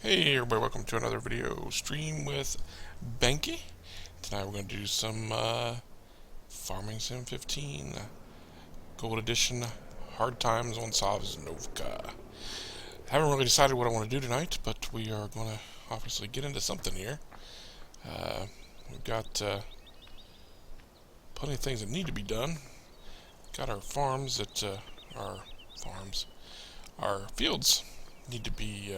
Hey everybody, welcome to another video stream with Bankee. Tonight we're going to do some Farming Sim 15 Gold Edition Hard Times on Sosnovka. Haven't really decided what I want to do tonight, but we are going to obviously get into something here. We've got plenty of things that need to be done. Got our farms that our fields need to be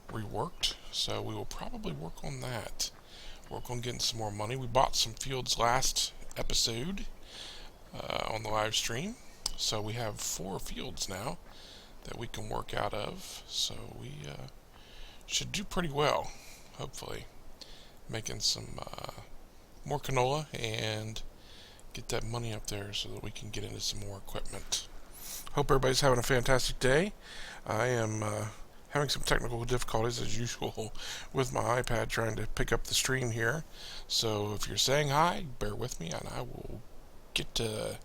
reworked, so we will probably work on that. Work on getting some more money. We bought some fields last episode on the live stream, so we have 4 fields now that we can work out of, so we should do pretty well, hopefully. Making some more canola and get that money up there so that we can get into some more equipment. Hope everybody's having a fantastic day. I am having some technical difficulties as usual with my iPad trying to pick up the stream here. So if you're saying hi, bear with me and I will get to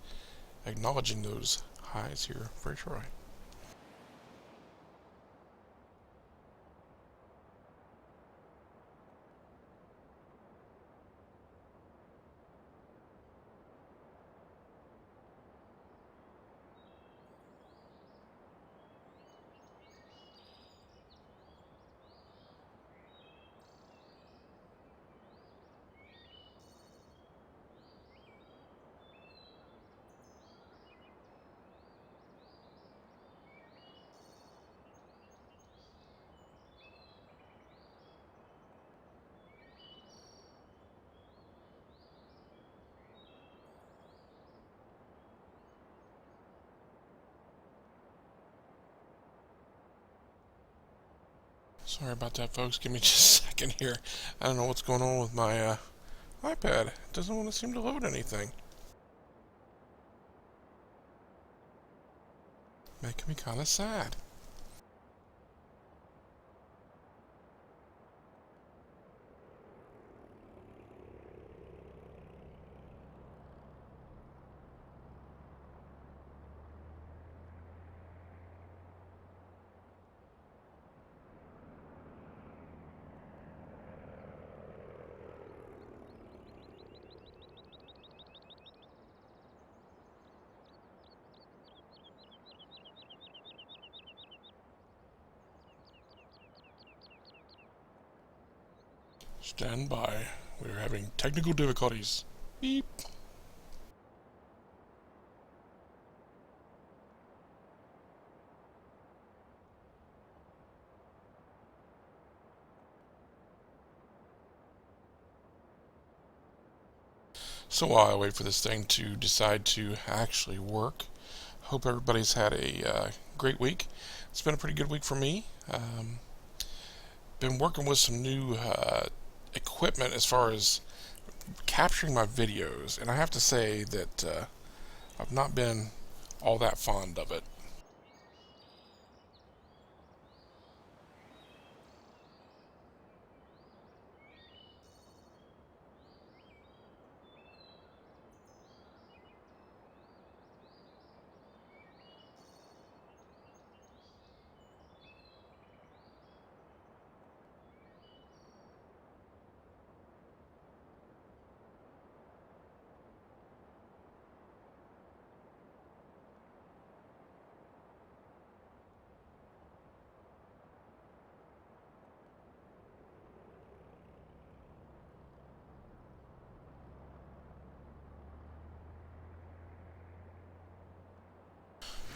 acknowledging those highs here very shortly. Sorry about that, folks. Give me just a second here. I don't know what's going on with my iPad. It doesn't want to seem to load anything. Making me kind of sad. Stand by. We are having technical difficulties. Beep. So while I wait for this thing to decide to actually work, hope everybody's had a great week. It's been a pretty good week for me. Been working with some new equipment as far as capturing my videos, and I have to say that I've not been all that fond of it.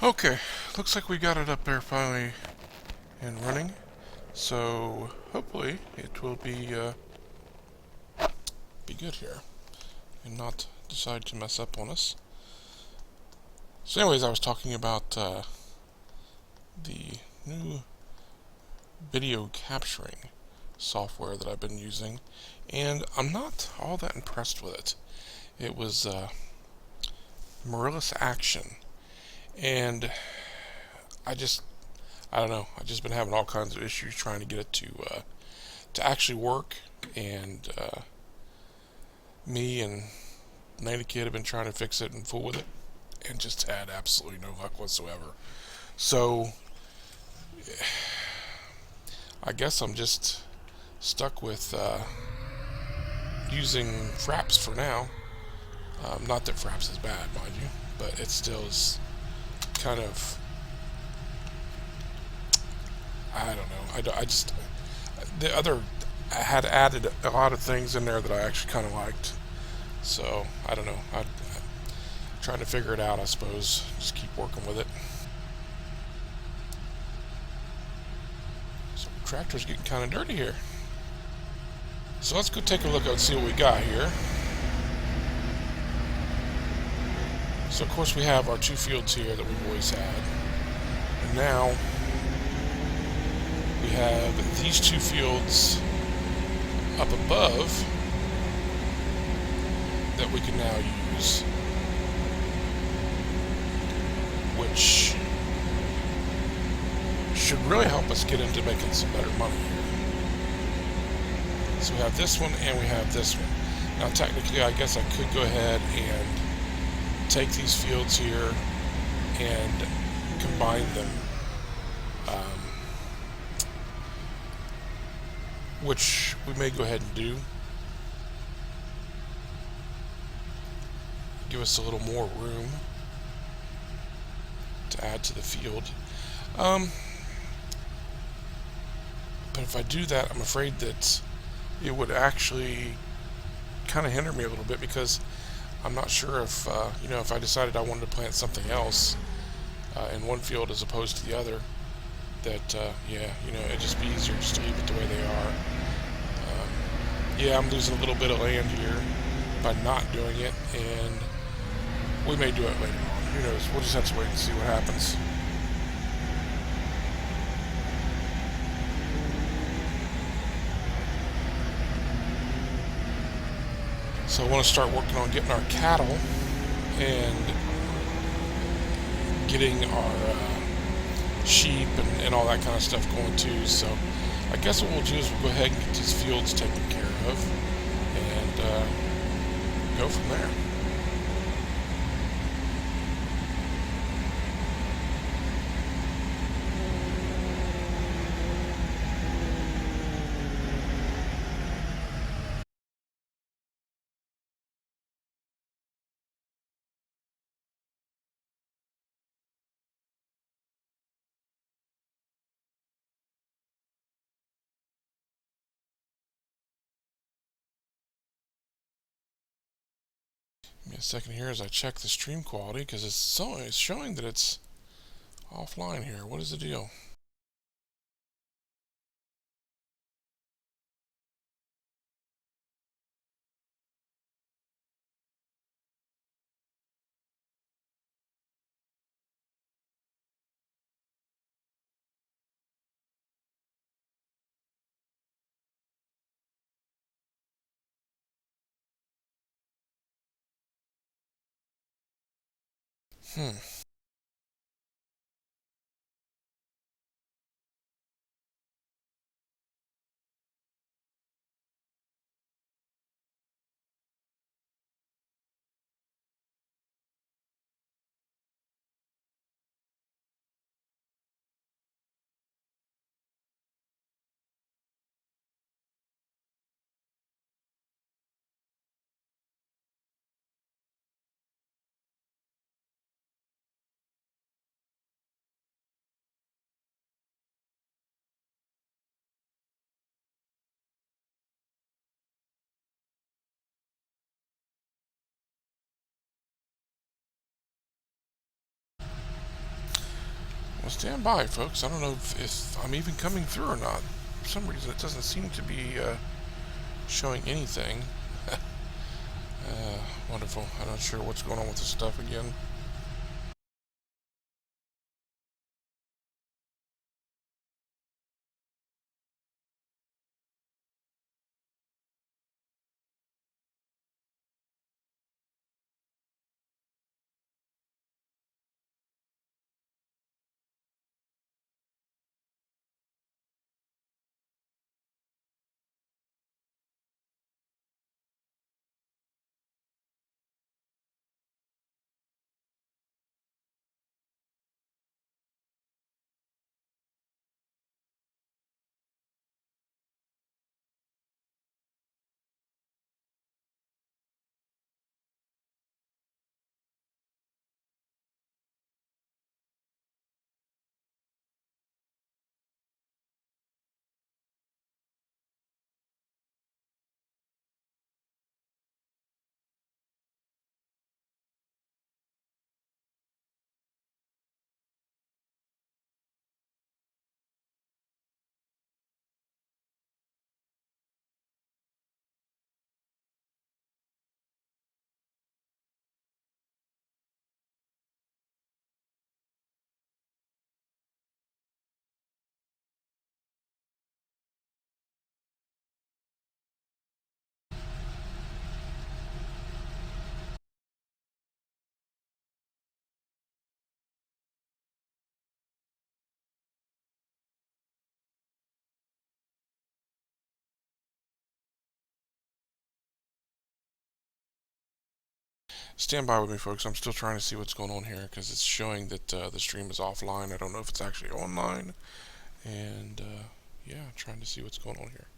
Okay, looks like we got it up there finally and running. So hopefully it will be good here and not decide to mess up on us. So anyways, I was talking about the new video capturing software that I've been using, and I'm not all that impressed with it. It was Marillus Action, and I don't know. I've just been having all kinds of issues trying to get it to actually work, and me and Nana Kid have been trying to fix it and fool with it, and just had absolutely no luck whatsoever. So I guess I'm just stuck with using fraps for now. Not that fraps is bad, mind you, but it still is kind of, I don't know. I just the other I had added a lot of things in there that I actually kind of liked. So I don't know. I'm trying to figure it out. I suppose just keep working with it. So the tractor's getting kind of dirty here. So let's go take a look and see what we got here. So of course we have our two fields here that we've always had. And now we have these two fields up above that we can now use, which should really help us get into making some better money here. So we have this one and we have this one. Now technically I guess I could go ahead and take these fields here and combine them, which we may go ahead and do. Give us a little more room to add to the field. But if I do that, I'm afraid that it would actually kind of hinder me a little bit, because I'm not sure if, if I decided I wanted to plant something else in one field as opposed to the other, that, it'd just be easier just to leave it the way they are. I'm losing a little bit of land here by not doing it, and we may do it later on. Who knows? We'll just have to wait and see what happens. So I want to start working on getting our cattle and getting our sheep and all that kind of stuff going too. So I guess what we'll do is we'll go ahead and get these fields taken care of and go from there. Give me a second here as I check the stream quality, because it's showing that it's offline here. What is the deal? Hmm. Well, stand by, folks. I don't know if I'm even coming through or not. For some reason, it doesn't seem to be showing anything. Wonderful. I'm not sure what's going on with this stuff again. Stand by with me, folks. I'm still trying to see what's going on here because it's showing that the stream is offline. I don't know if it's actually online. And yeah, trying to see what's going on here.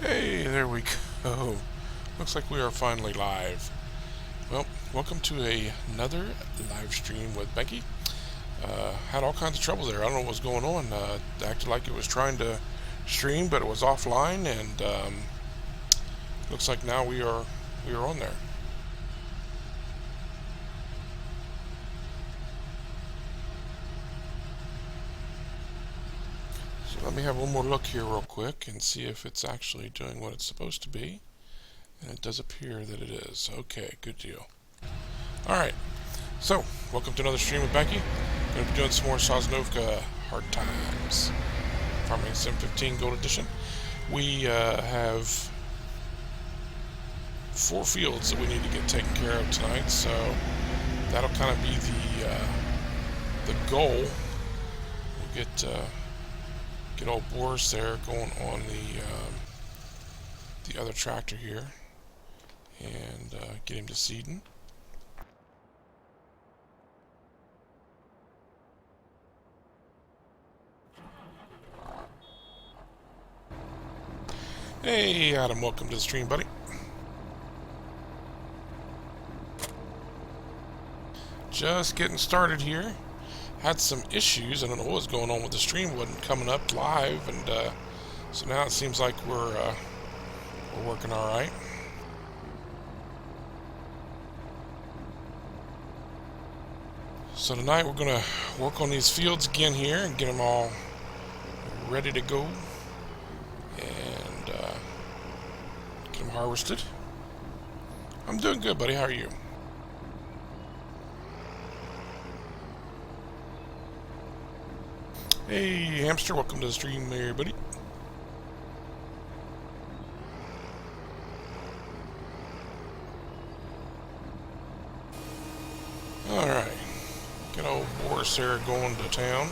Hey, there we go. Looks like we are finally live. Well, welcome to another live stream with Bankee. Had all kinds of trouble there. I don't know what was going on. Acted like it was trying to stream, but it was offline, and looks like now we are on there. So let me have one more look here real quick and see if it's actually doing what it's supposed to be. And it does appear that it is. Okay, good deal. Alright, so welcome to another stream with Bankee. Going to be doing some more Sosnovka Hard Times. Farming Sim 15 Gold Edition. We have 4 fields that we need to get taken care of tonight, so that'll kind of be the goal. We'll get old Boris there going on the other tractor here, and get him to seeding. Hey Adam, welcome to the stream, buddy. Just getting started here. Had some issues. I don't know what was going on with the stream. It wasn't coming up live, and so now it seems like we're working all right. So tonight we're gonna work on these fields again here and get them all ready to go and get them harvested. I'm doing good, buddy. How are you? Hey, Hamster, welcome to the stream there, buddy. Alright. Get old Boris there going to town.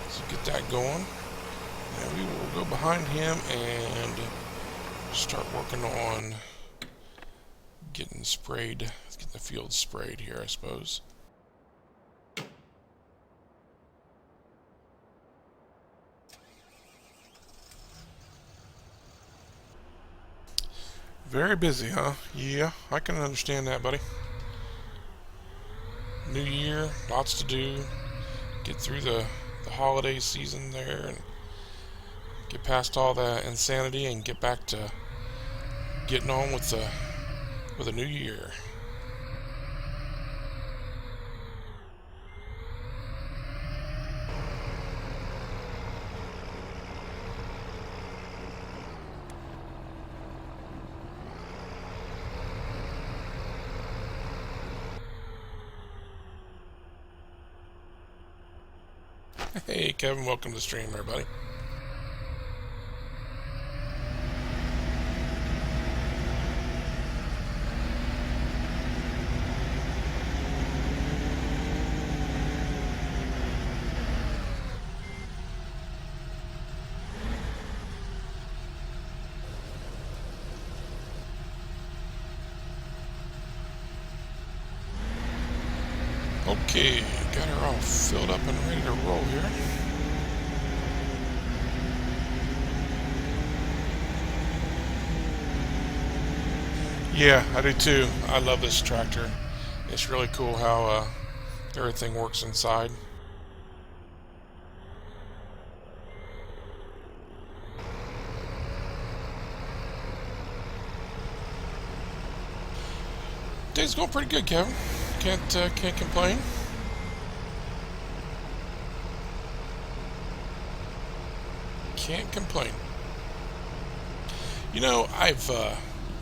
So get that going. And we will go behind him and start working on getting sprayed, getting the field sprayed here, I suppose. Very busy, huh? Yeah, I can understand that, buddy. New year, lots to do. Get through the holiday season there and get past all the insanity and get back to getting on with the new year. Hey Kevin, welcome to the stream, everybody. Okay, got her all filled up and ready to roll here. Yeah, I do too. I love this tractor. It's really cool how everything works inside. Day's going pretty good, Kevin. Can't complain. Can't complain. You know, I've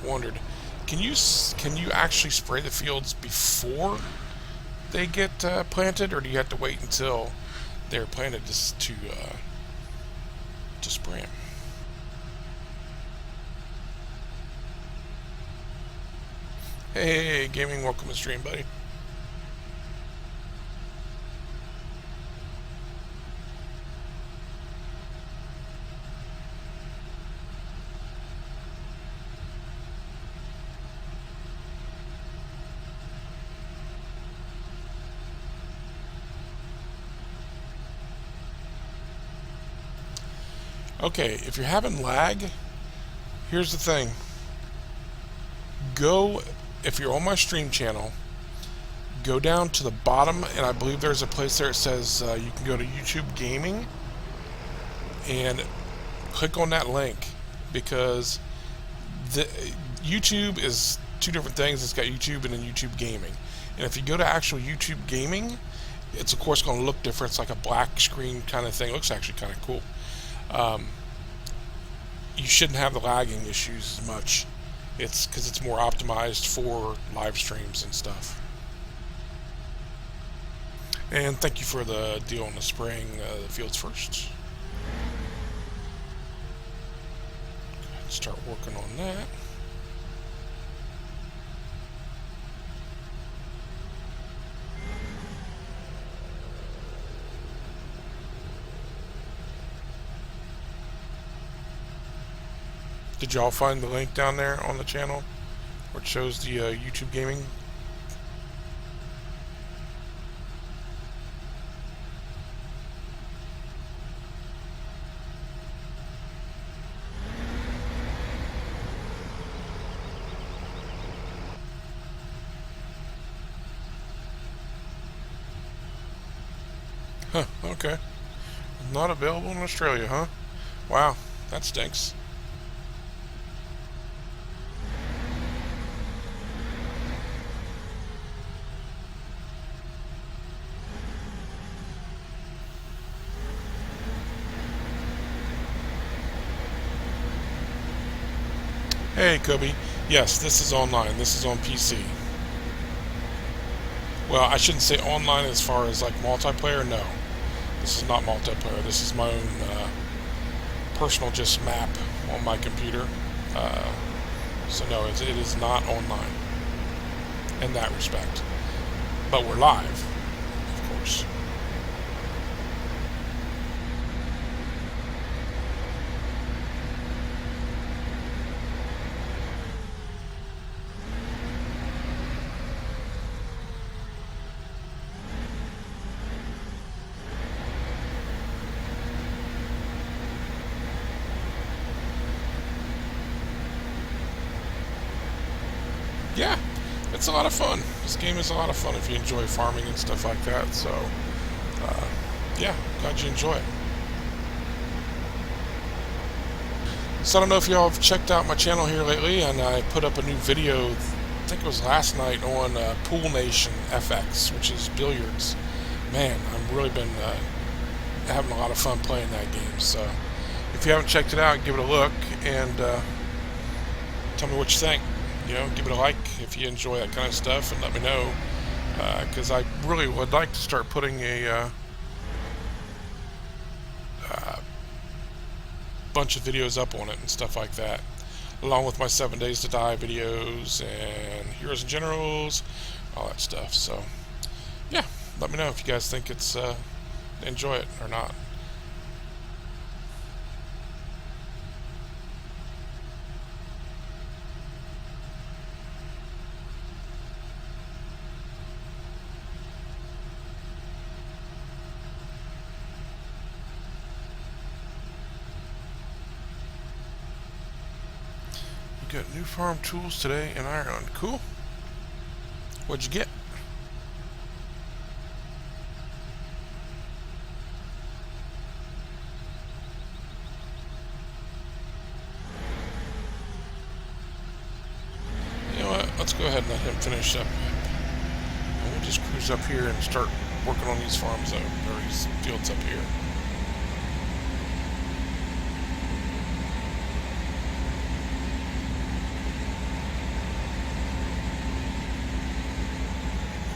wondered, can you actually spray the fields before they get planted, or do you have to wait until they're planted to spray them? Hey, gaming, welcome to the stream, buddy. Okay, if you're having lag, here's the thing. Go, if you're on my stream channel, go down to the bottom, and I believe there's a place there that says you can go to YouTube Gaming, and click on that link, because the YouTube is two different things. It's got YouTube and then YouTube Gaming. And if you go to actual YouTube Gaming, it's of course going to look different. It's like a black screen kind of thing. It looks actually kind of cool. You shouldn't have the lagging issues as much. It's because it's more optimized for live streams and stuff. And thank you for the deal on the spraying the fields first. Start working on that. Did y'all find the link down there on the channel where it shows the YouTube Gaming? Huh, okay. Not available in Australia, huh? Wow, that stinks. Hey, Kobe. Yes, this is online. This is on PC. Well, I shouldn't say online as far as like multiplayer. No, this is not multiplayer. This is my own personal just map on my computer. So no, it is not online in that respect. But we're live, of course. Yeah, it's a lot of fun. This game is a lot of fun if you enjoy farming and stuff like that. So, yeah, glad you enjoy it. So I don't know if y'all have checked out my channel here lately, and I put up a new video, I think it was last night, on Pool Nation FX, which is billiards. Man, I've really been having a lot of fun playing that game. So if you haven't checked it out, give it a look, and tell me what you think. You know, give it a like if you enjoy that kind of stuff, and let me know, because I really would like to start putting a bunch of videos up on it and stuff like that, along with my 7 Days to Die videos and Heroes and Generals, all that stuff. So yeah, let me know if you guys think it's enjoy it or not. Got new farm tools today in Ireland. Cool. What'd you get? You know what? Let's go ahead and let him finish up. And we'll just cruise up here and start working on these farms, or these fields up here.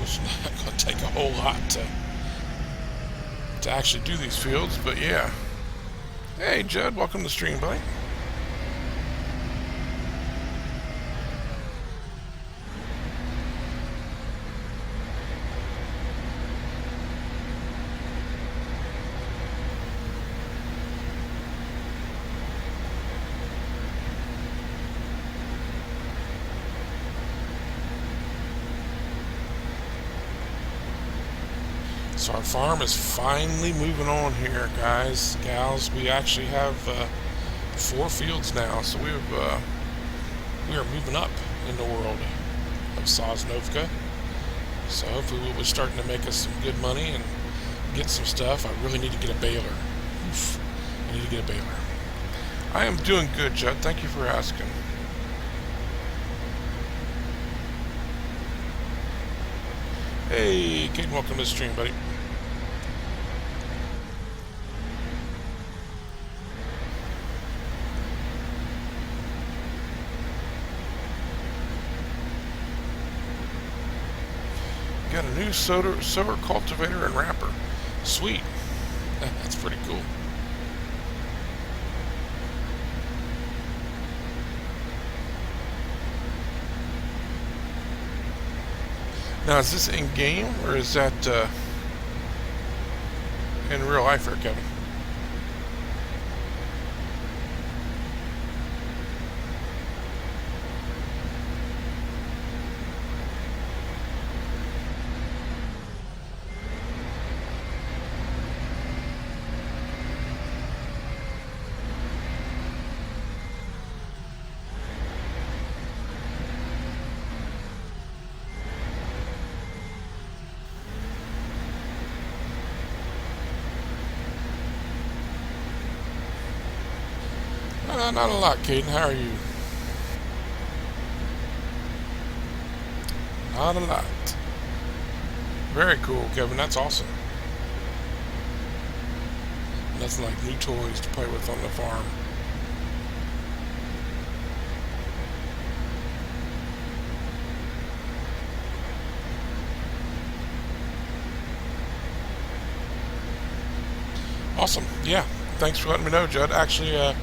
It's not going to take a whole lot to actually do these fields, but yeah. Hey, Judd, welcome to the stream, buddy. So our farm is finally moving on here, guys, gals. We actually have 4 fields now, so we are moving up in the world of Sosnovka. So hopefully we'll be starting to make us some good money and get some stuff. I really need to get a baler. Oof. I need to get a baler. I am doing good, Judd. Thank you for asking. Hey, Kate, welcome to the stream, buddy. Got a new solar cultivator and wrapper. Sweet. That's pretty cool. Now, is this in game or is that in real life, here, Kevin? Not a lot, Caden. How are you? Not a lot. Very cool, Kevin. That's awesome. Nothing like new toys to play with on the farm. Awesome. Yeah. Thanks for letting me know, Judd. Actually,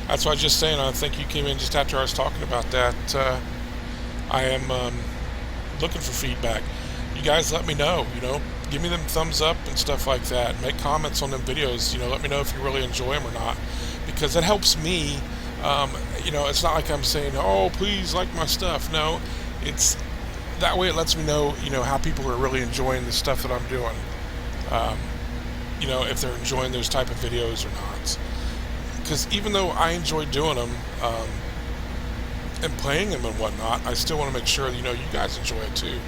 that's what I was just saying. I think you came in just after I was talking about that. I am looking for feedback. You guys let me know, give me them thumbs up and stuff like that. Make comments on them videos, let me know if you really enjoy them or not, because it helps me. It's not like I'm saying, oh, please like my stuff. No, it's that way it lets me know, how people are really enjoying the stuff that I'm doing. If they're enjoying those type of videos or not. Because even though I enjoy doing them and playing them and whatnot, I still want to make sure you guys enjoy it too.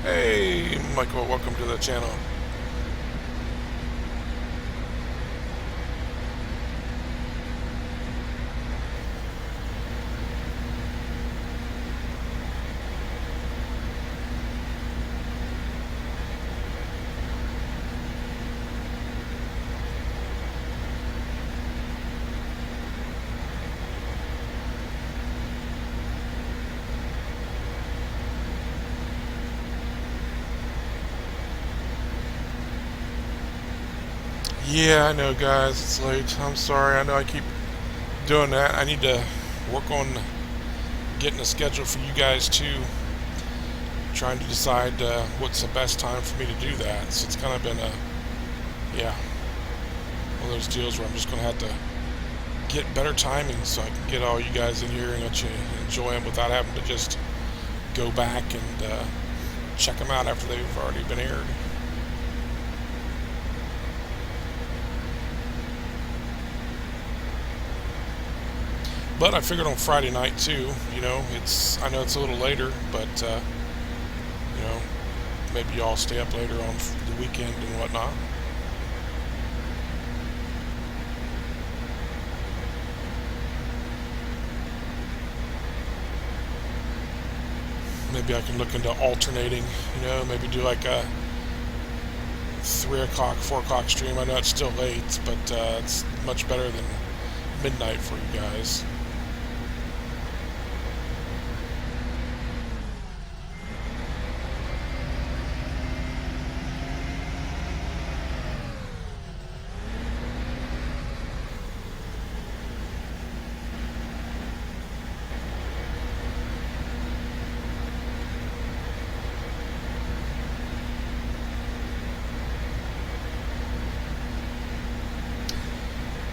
Hey, Michael, welcome to the channel. Yeah, I know, guys, it's late. I'm sorry. I know I keep doing that. I need to work on getting a schedule for you guys too. Trying to decide what's the best time for me to do that. So it's kind of been one of those deals where I'm just going to have to get better timing so I can get all you guys in here and let you enjoy them without having to just go back and check them out after they've already been aired. But I figured on Friday night too, I know it's a little later, but maybe y'all stay up later on the weekend and whatnot. Maybe I can look into alternating, maybe do like a 3 o'clock, 4 o'clock stream. I know it's still late, but it's much better than midnight for you guys.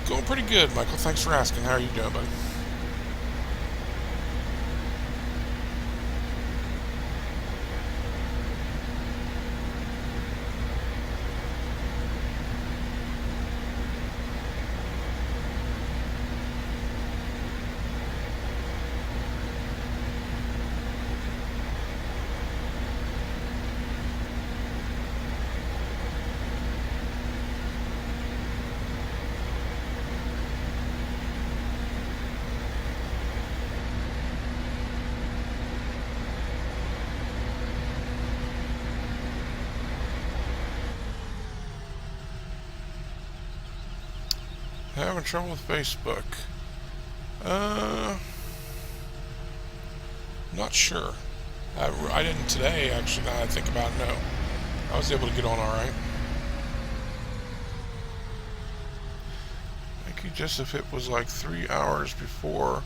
Going pretty good, Michael. Thanks for asking. How are you doing, buddy? Having trouble with Facebook. Not sure. I didn't today, actually, now that I think about it, no. I was able to get on alright. Thank you, just if it was like 3 hours before,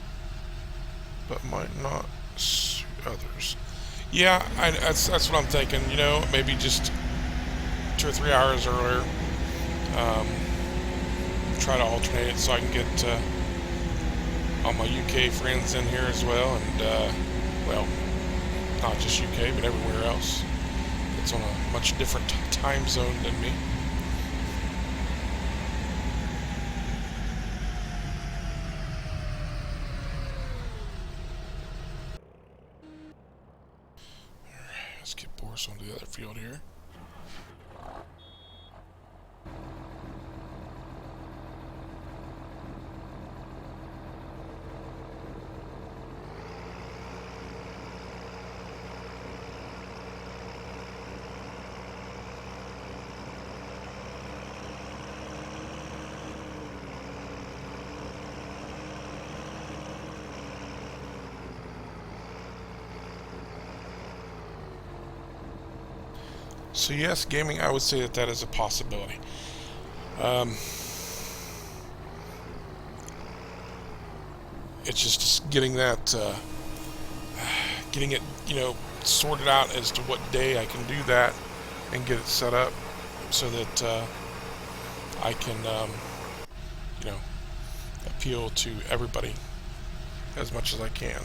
but might not suit others. Yeah, that's what I'm thinking, you know, maybe just 2 or 3 hours earlier. Try to alternate it so I can get all my UK friends in here as well, and well, not just UK, but everywhere else. It's on a much different time zone than me. Let's get Boris onto the other field here. So yes, gaming, I would say that is a possibility. It's just getting that, getting it, you know, sorted out as to what day I can do that and get it set up so that I can, you know, appeal to everybody as much as I can.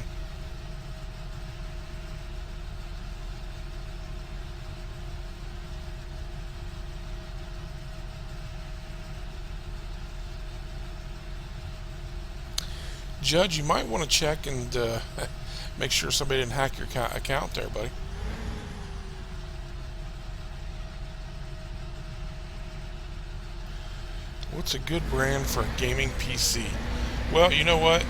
Judge, you might want to check and make sure somebody didn't hack your account there, buddy. What's a good brand for a gaming PC? Well, you know what?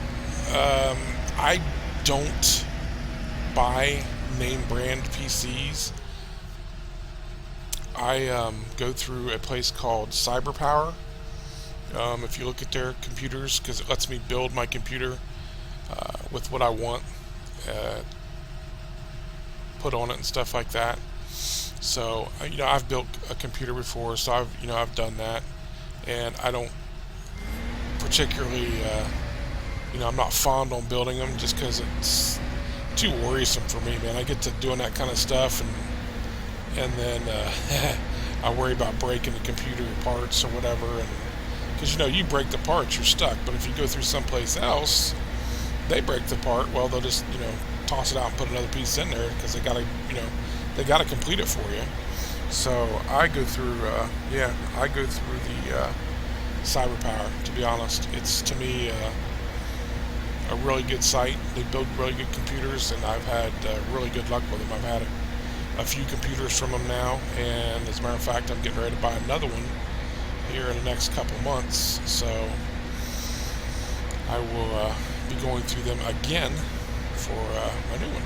I don't buy name brand PCs. I go through a place called CyberPower. If you look at their computers, because it lets me build my computer with what I want put on it and stuff like that. So you know, I've built a computer before, so I've done that, and I don't particularly you know, I'm not fond on building them just because it's too worrisome for me, man. I get to doing that kind of stuff, and then I worry about breaking the computer parts or whatever, and because, you know, you break the parts, you're stuck. But if you go through someplace else, they break the part, well, they'll just, you know, toss it out and put another piece in there because they got to, you know, they got to complete it for you. So I go through, I go through the CyberPower, to be honest. It's, to me, a really good site. They build really good computers, and I've had really good luck with them. I've had a few computers from them now, and as a matter of fact, I'm getting ready to buy another one here in the next couple months, so I will be going through them again for my new one.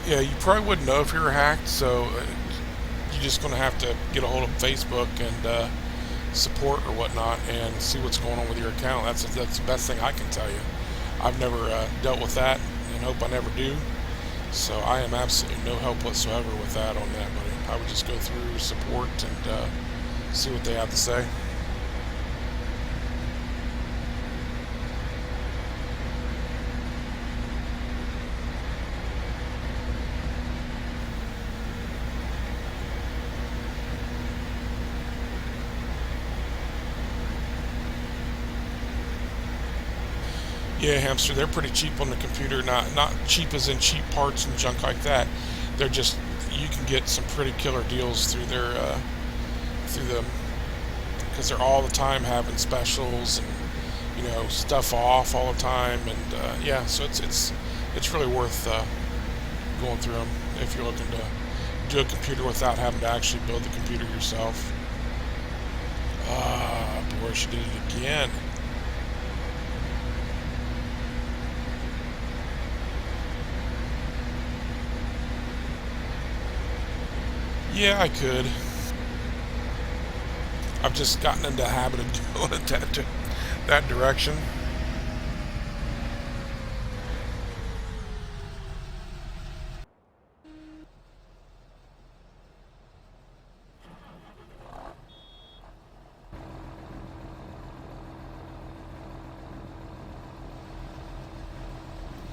Yeah, you probably wouldn't know if you were hacked, so you're just going to have to get a hold of Facebook and support or whatnot and see what's going on with your account. That's the best thing I can tell you. I've never dealt with that and hope I never do. So I am absolutely no help whatsoever with that on that, buddy. I would just go through support and see what they have to say. Yeah, Hamster, they're pretty cheap on the computer. Not cheap as in cheap parts and junk like that. They're just, you can get some pretty killer deals through their through them, because they're all the time having specials and stuff off all the time, and yeah, so it's really worth going through them if you're looking to do a computer without having to actually build the computer yourself. Boy, she did it again. Yeah, I could. I've just gotten into the habit of doing it that direction.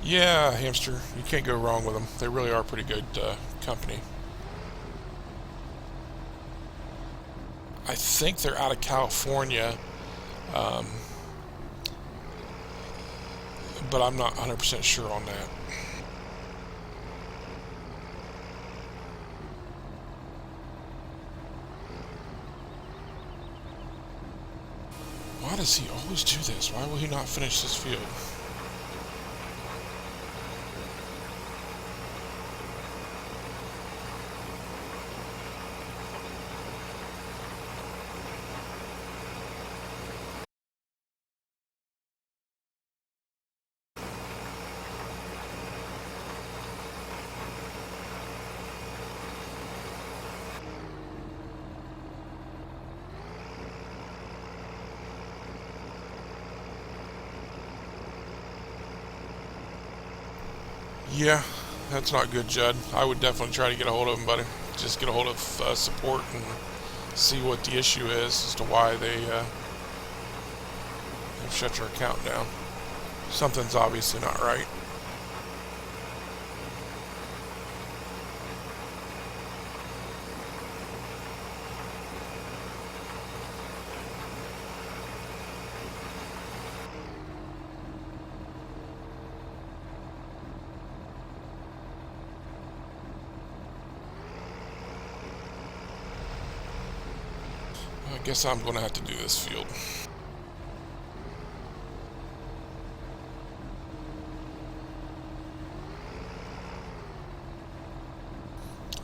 Yeah, Hamster, you can't go wrong with them. They really are pretty good company. I think they're out of California, um, but I'm not 100% sure on that. Why does he always do this? Why will he not finish this field? Yeah, that's not good, Judd. I would definitely try to get a hold of him, buddy. Just get a hold of support and see what the issue is as to why they've shut your account down. Something's obviously not right. I guess I'm going to have to do this field.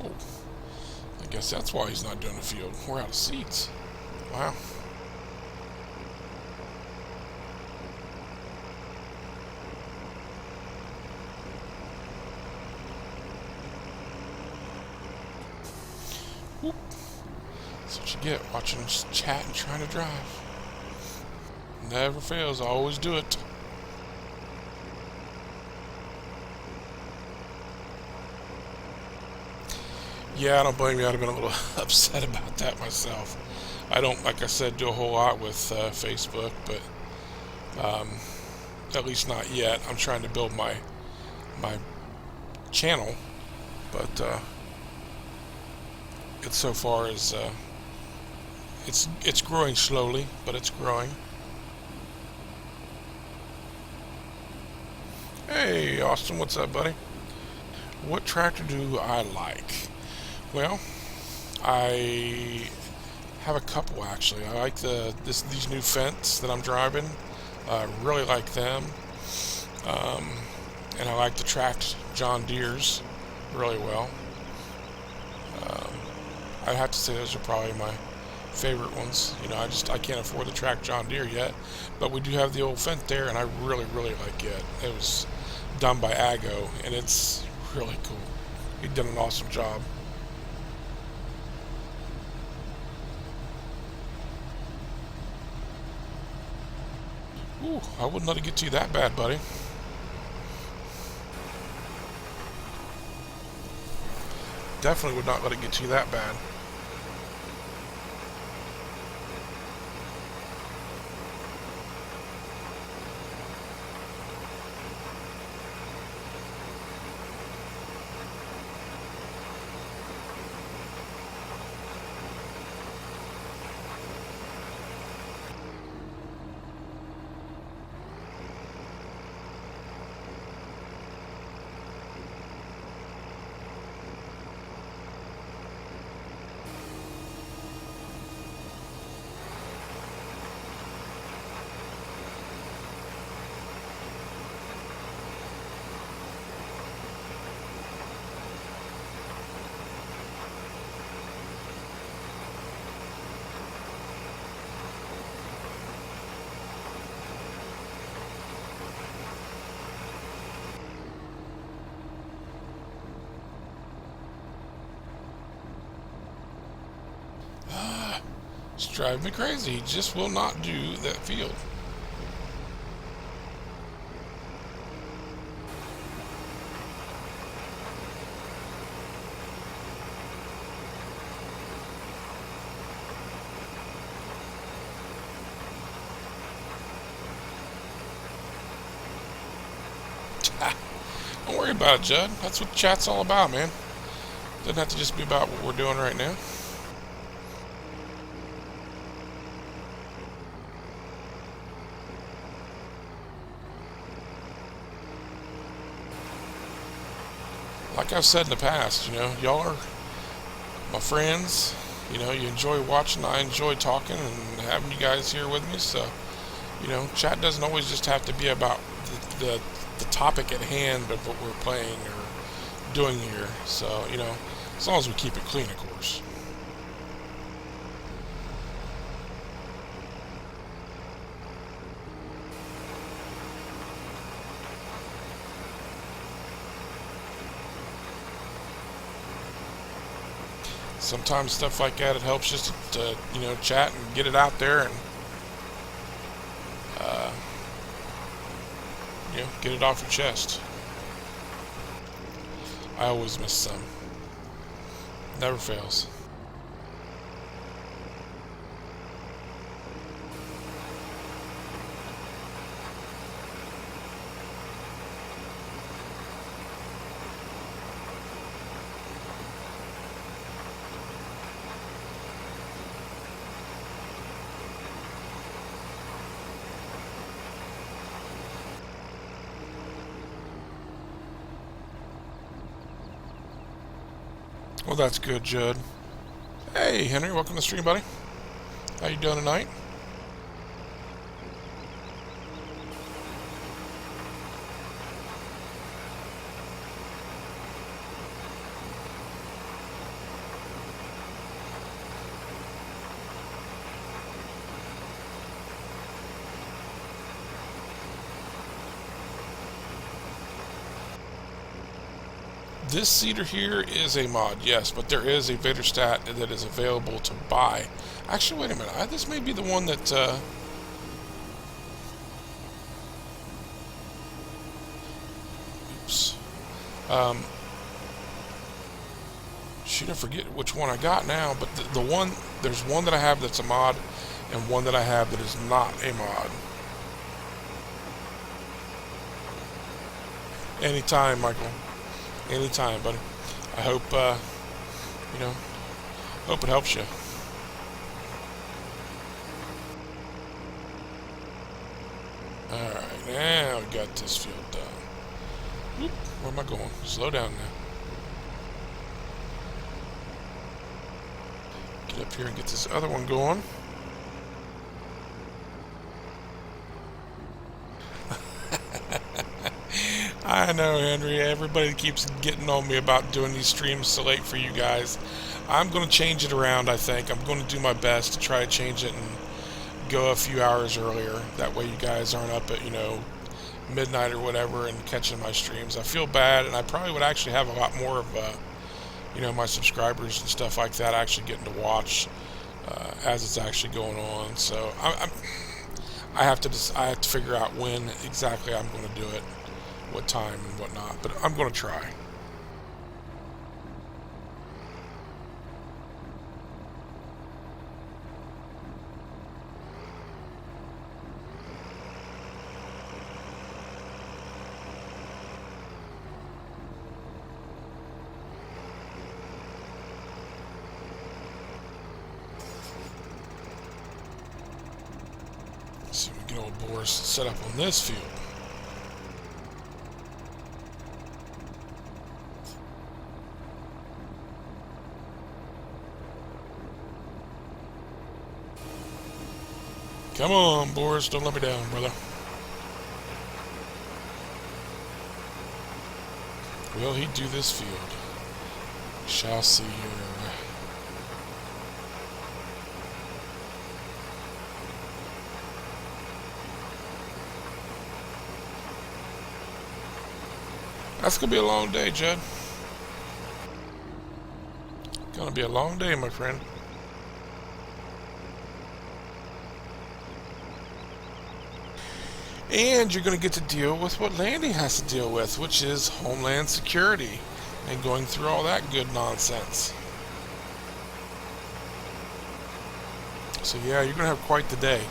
Oh, I guess that's why he's not doing the field. We're out of seats. Wow. Whoop. That's what you get watching us chat and trying to drive. Never fails. I always do it. Yeah, I don't blame you. I'd have been a little upset about that myself. I don't, like I said, do a whole lot with Facebook, but at least not yet. I'm trying to build my channel, but it's so far as it's growing slowly, but it's growing. Hey, Austin, what's up, buddy? What tractor do I like? Well, I have a couple actually. I like these new Fendt that I'm driving. I really like them, um, and I like the tracked John Deere's really well. Um, I have to say those are probably my favorite ones. I can't afford the track John Deere yet, but we do have the old Fendt there, and I really like it. It was done by Aggo, and it's really cool. He did an awesome job. Ooh, I wouldn't let it get to you that bad, buddy. Definitely would not let it get to you that bad. It's driving me crazy. He just will not do that field. Don't worry about it, Judd. That's what chat's all about, man. Doesn't have to just be about what we're doing right now. Like I've said in the past, you know, y'all are my friends. You know, you enjoy watching. I enjoy talking and having you guys here with me. So, you know, chat doesn't always just have to be about the topic at hand of what we're playing or doing here. So, you know, as long as we keep it clean, of course. Sometimes stuff like that, it helps just to you know, chat and get it out there and you know, get it off your chest. I always miss some. Never fails. Well, that's good, Judd. Hey, Henry, welcome to the stream, buddy. How you doing tonight? This seeder here is a mod, yes, but there is a Vader stat that is available to buy. Actually, wait a minute. This may be the one that... oops. Shoot, I forget which one I got now, but the one... There's one that I have that's a mod, and one that I have that is not a mod. Anytime, Michael. Anytime, buddy. I hope, you know, hope it helps you. Alright, now we got this field done. Whoop, where am I going? Slow down now. Get up here and get this other one going. I know, Henry. Everybody keeps getting on me about doing these streams so late for you guys. I'm going to change it around, I think. I'm going to do my best to try to change it and go a few hours earlier. That way you guys aren't up at, you know, midnight or whatever and catching my streams. I feel bad, and I probably would actually have a lot more of, you know, my subscribers and stuff like that actually getting to watch as it's actually going on. So I have to figure out when exactly I'm going to do it. What time and whatnot, but I'm going to try. Let's see if we can get old Boris set up on this field. Come on, Boris, don't let me down, brother. Will he do this field? Shall see here. That's gonna be a long day, Judd. Gonna be a long day, my friend. And you're going to get to deal with what Landy has to deal with, which is Homeland Security, and going through all that good nonsense. So yeah, you're going to have quite the day.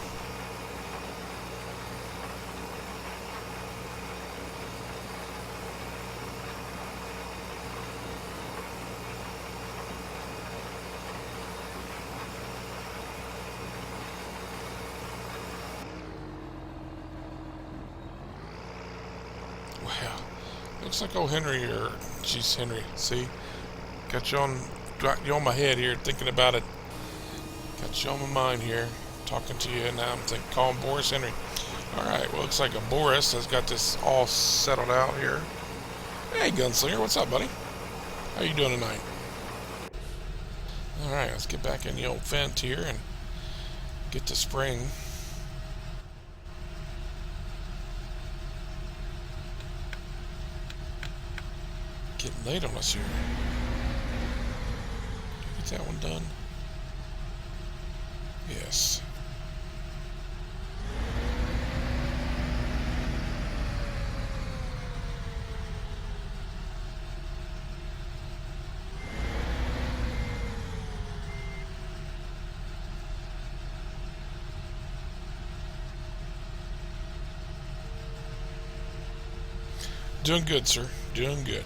Well, looks like old Henry, or geez, Henry, see? Got you on my head here, thinking about it. Got you on my mind here, talking to you, and now I'm thinking, calling Boris Henry. Alright, well, looks like a Boris has got this all settled out here. Hey, Gunslinger, what's up, buddy? How you doing tonight? Alright, let's get back in the old vent here and get to spring. Getting late on us here. Get that one done. Yes. Doing good, sir. Doing good.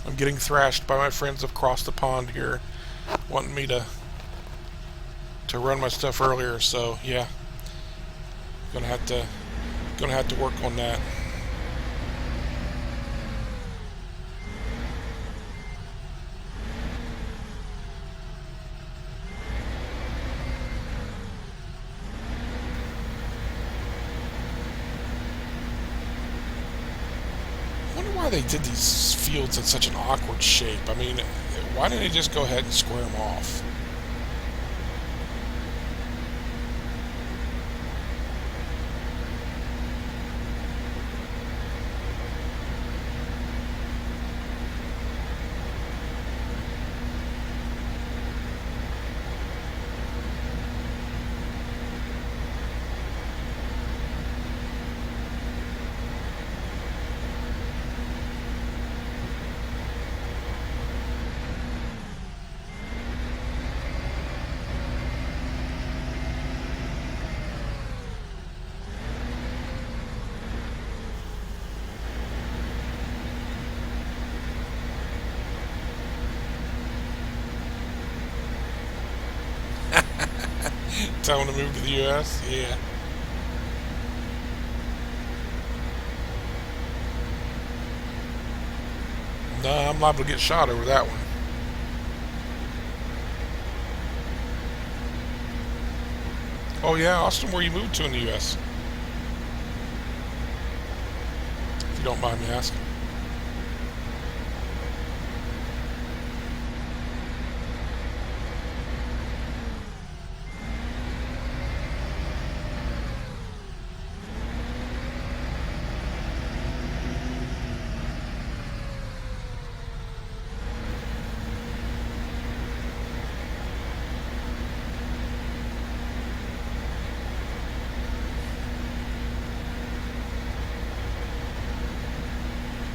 I'm getting thrashed by my friends across the pond here, wanting me to run my stuff earlier. So yeah, gonna have to work on that. I wonder why they did these fields in such an awkward shape. I mean, why didn't they just go ahead and square them off? Tell them to move to the U.S.? Yeah. Nah, I'm liable to get shot over that one. Oh yeah, Austin, where you moved to in the U.S.? If you don't mind me asking.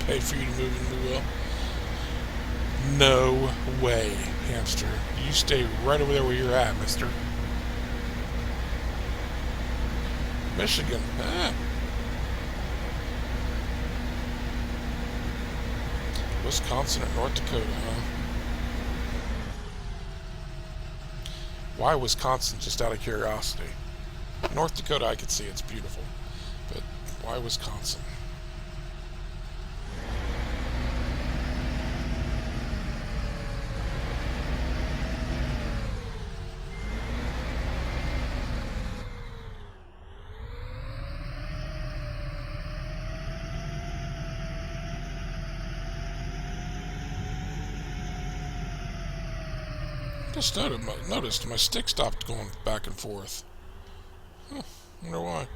Pay for you to move and we will. No way, hamster. You stay right over there where you're at, mister. Michigan. Ah. Wisconsin or North Dakota, huh? Why Wisconsin, just out of curiosity? North Dakota, I could see it's beautiful. But why Wisconsin? Just noticed my stick stopped going back and forth. Huh, wonder why.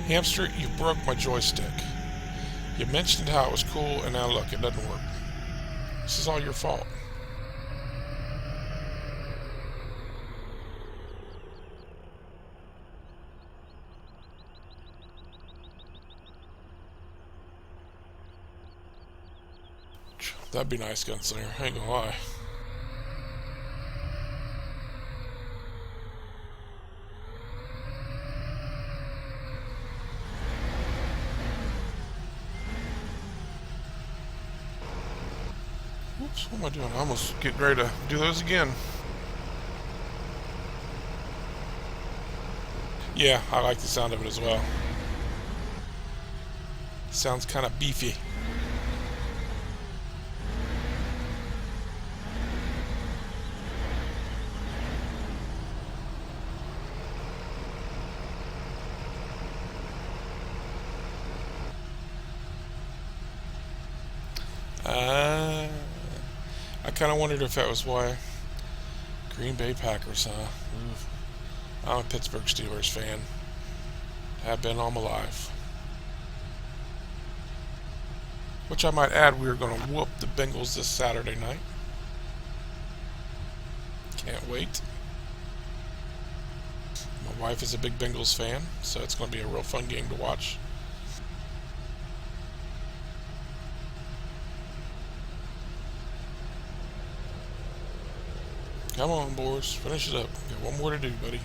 Hamster, you broke my joystick. You mentioned how it was cool, and now look, it doesn't work. This is all your fault. That'd be nice, Gunslinger. I ain't gonna lie. Oops, what am I doing? I almost getting ready to do those again. Yeah, I like the sound of it as well. Sounds kind of beefy. I kind of wondered if that was why. Green Bay Packers, huh? Oof. I'm a Pittsburgh Steelers fan. Have been all my life. Which I might add, we are going to whoop the Bengals this Saturday night. Can't wait. My wife is a big Bengals fan, so it's going to be a real fun game to watch. Come on, boys. Finish it up. Got one more to do, buddy.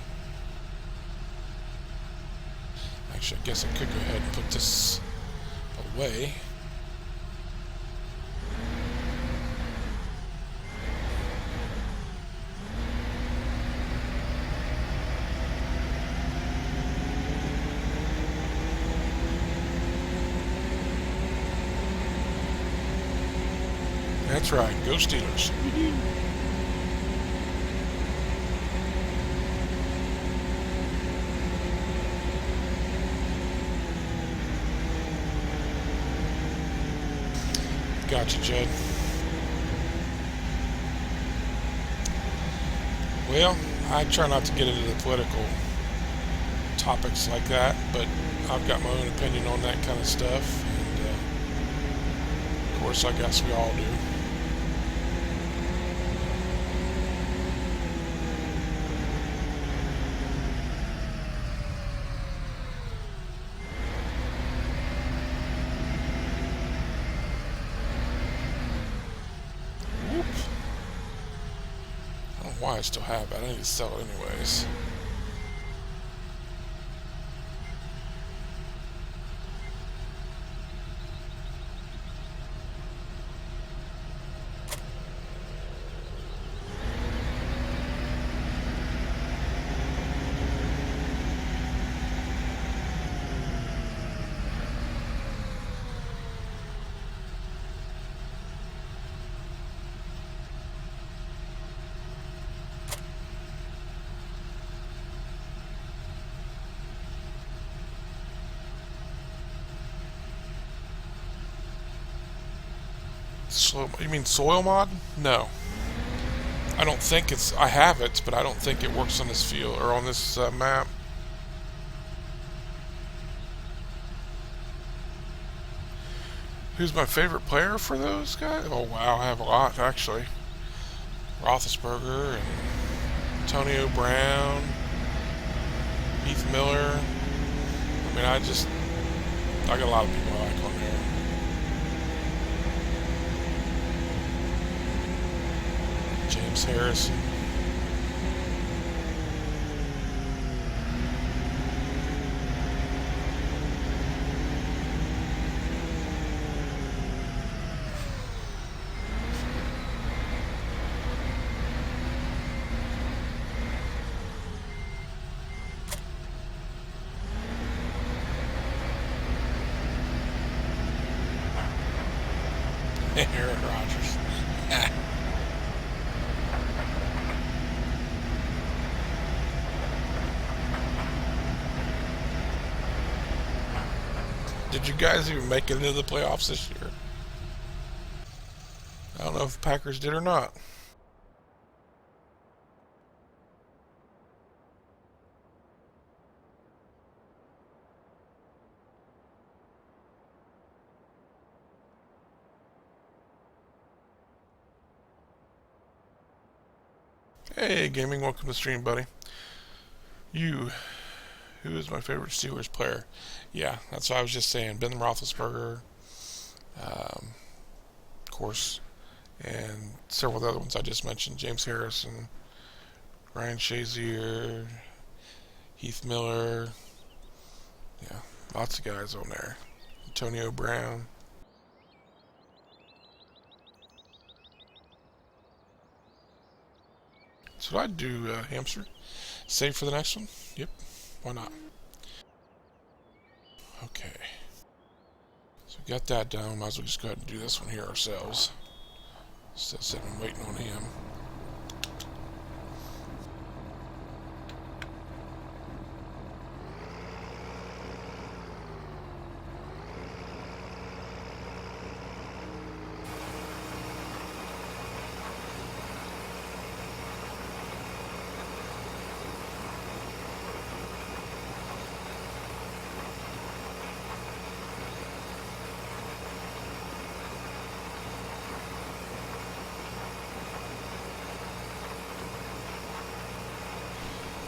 Actually, I guess I could go ahead and put this away. That's right. Go Steelers. Gotcha, Judd. Well, I try not to get into the political topics like that, but I've got my own opinion on that kind of stuff, and of course, I guess we all do. Whoop. I don't know why I still have it. I need to sell it anyways. You mean soil mod? No. I don't think it's... I have it, but I don't think it works on this field or on this map. Who's my favorite player for those guys? Oh, wow, I have a lot, actually. Roethlisberger and Antonio Brown, Heath Miller. I mean, I got a lot of people I like on there. James Harrison. Aaron Rodgers. Did you guys even make it into the playoffs this year? I don't know if the Packers did or not. Hey, gaming, welcome to the stream, buddy. Who is my favorite Steelers player? Yeah, that's what I was just saying. Ben Roethlisberger, of course, and several of the other ones I just mentioned. James Harrison, Ryan Shazier, Heath Miller. Yeah, lots of guys on there. Antonio Brown. So I'd do hamster. Save for the next one? Yep, why not? Okay. So we got that down. Might as well just go ahead and do this one here ourselves. Instead of sitting and waiting on him.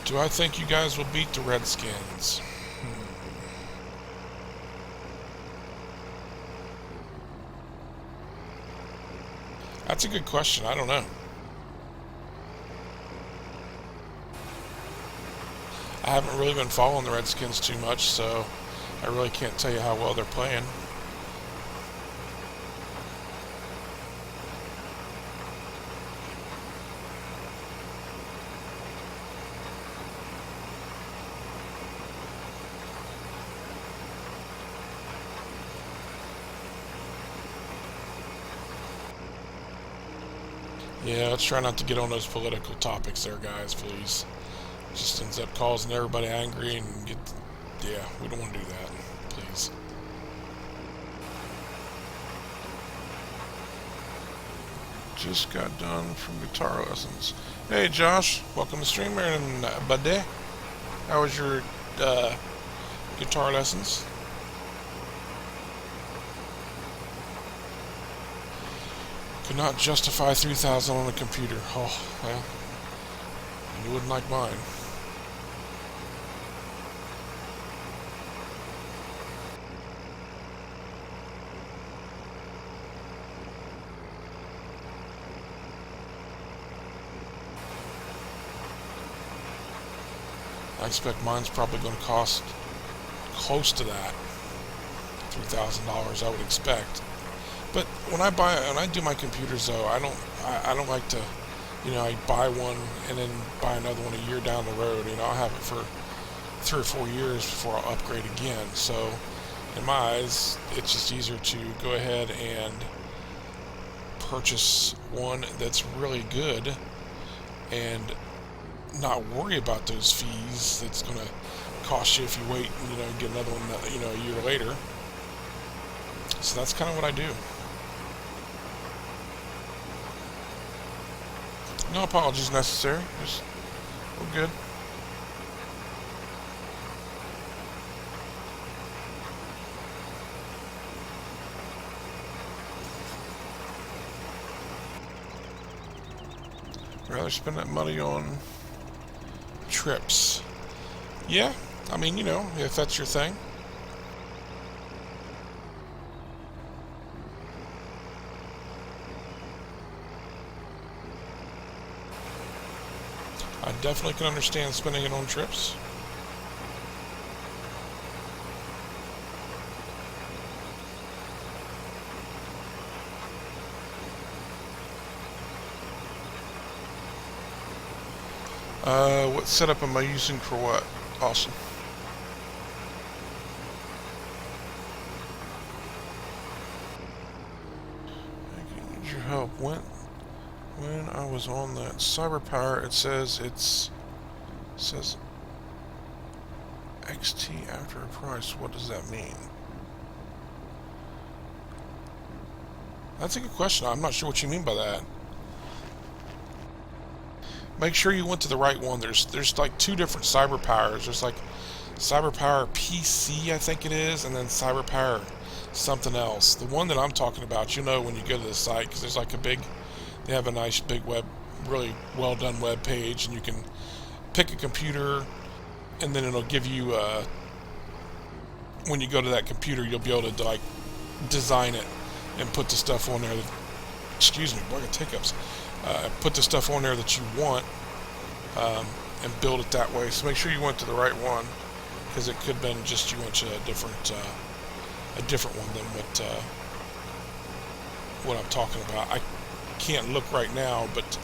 Do I think you guys will beat the Redskins? That's a good question. I don't know. I haven't really been following the Redskins too much, so I really can't tell you how well they're playing. Yeah, let's try not to get on those political topics there, guys, please. It just ends up causing everybody angry and get... Yeah, we don't want to do that, please. Just got done from guitar lessons. Hey, Josh, welcome to stream, and Buddy. How was your guitar lessons? Could not justify 3,000 on a computer. Oh, well, you wouldn't like mine. I expect mine's probably going to cost close to that. $3,000, I would expect. But when I do my computers though, I don't like to, I buy one and then buy another one a year down the road. I'll have it for 3 or 4 years before I'll upgrade again. So in my eyes, it's just easier to go ahead and purchase one that's really good and not worry about those fees that's going to cost you if you wait and get another one a year later. So that's kind of what I do. No apologies necessary. Just we're good. Rather spend that money on trips. Yeah, I mean, if that's your thing. I definitely can understand spending it on trips. What setup am I using for what? Awesome. I need your help. When I was on that CyberPower, it says XT after a price. What does that mean? That's a good question. I'm not sure what you mean by that. Make sure you went to the right one. There's like 2 different CyberPowers. There's like CyberPower PC, I think it is, and then CyberPower something else. The one that I'm talking about, when you go to the site, because there's like they have a nice big web really well done web page, and you can pick a computer, and then it'll give you when you go to that computer, you'll be able to like design it and put the stuff on there. Excuse me, boy, I got hiccups. Put the stuff on there that you want, and build it that way. So make sure you went to the right one, because it could have been just you went to a different one than what I'm talking about. I can't look right now, but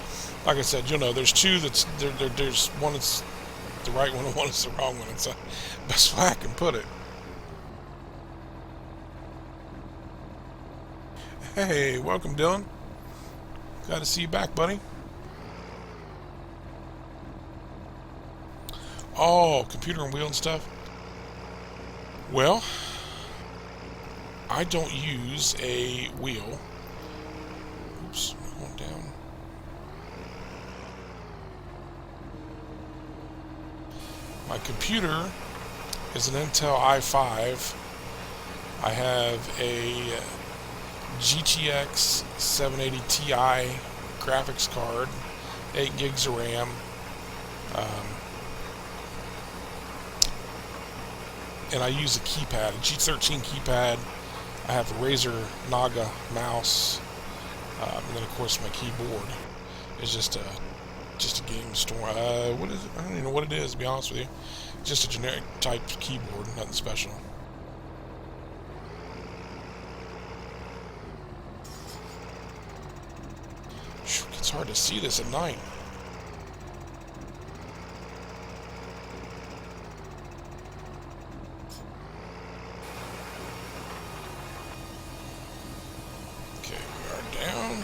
like I said, you'll know there's two that's there's one that's the right one and one is the wrong one. It's the best way I can put it. Hey, welcome, Dylan. Glad to see you back, buddy. Oh, computer and wheel and stuff. Well, I don't use a wheel. Oops, going down. My computer is an Intel i5. I have a GTX 780 Ti graphics card, 8 gigs of RAM. And I use a keypad, a G13 keypad. I have a Razer Naga mouse, and then of course my keyboard is just a game store. What is it? I don't even know what it is, to be honest with you. Just a generic type keyboard, nothing special. It's hard to see this at night. Okay, we are down.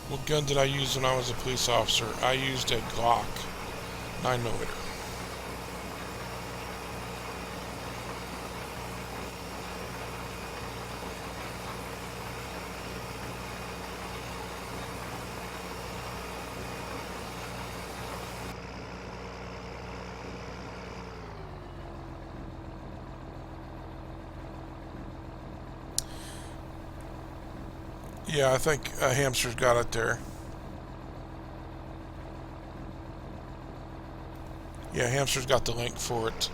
What gun did I use when I was a police officer? I used a Glock 9mm. Yeah, I think Hamster's got it there. Yeah, Hamster's got the link for it.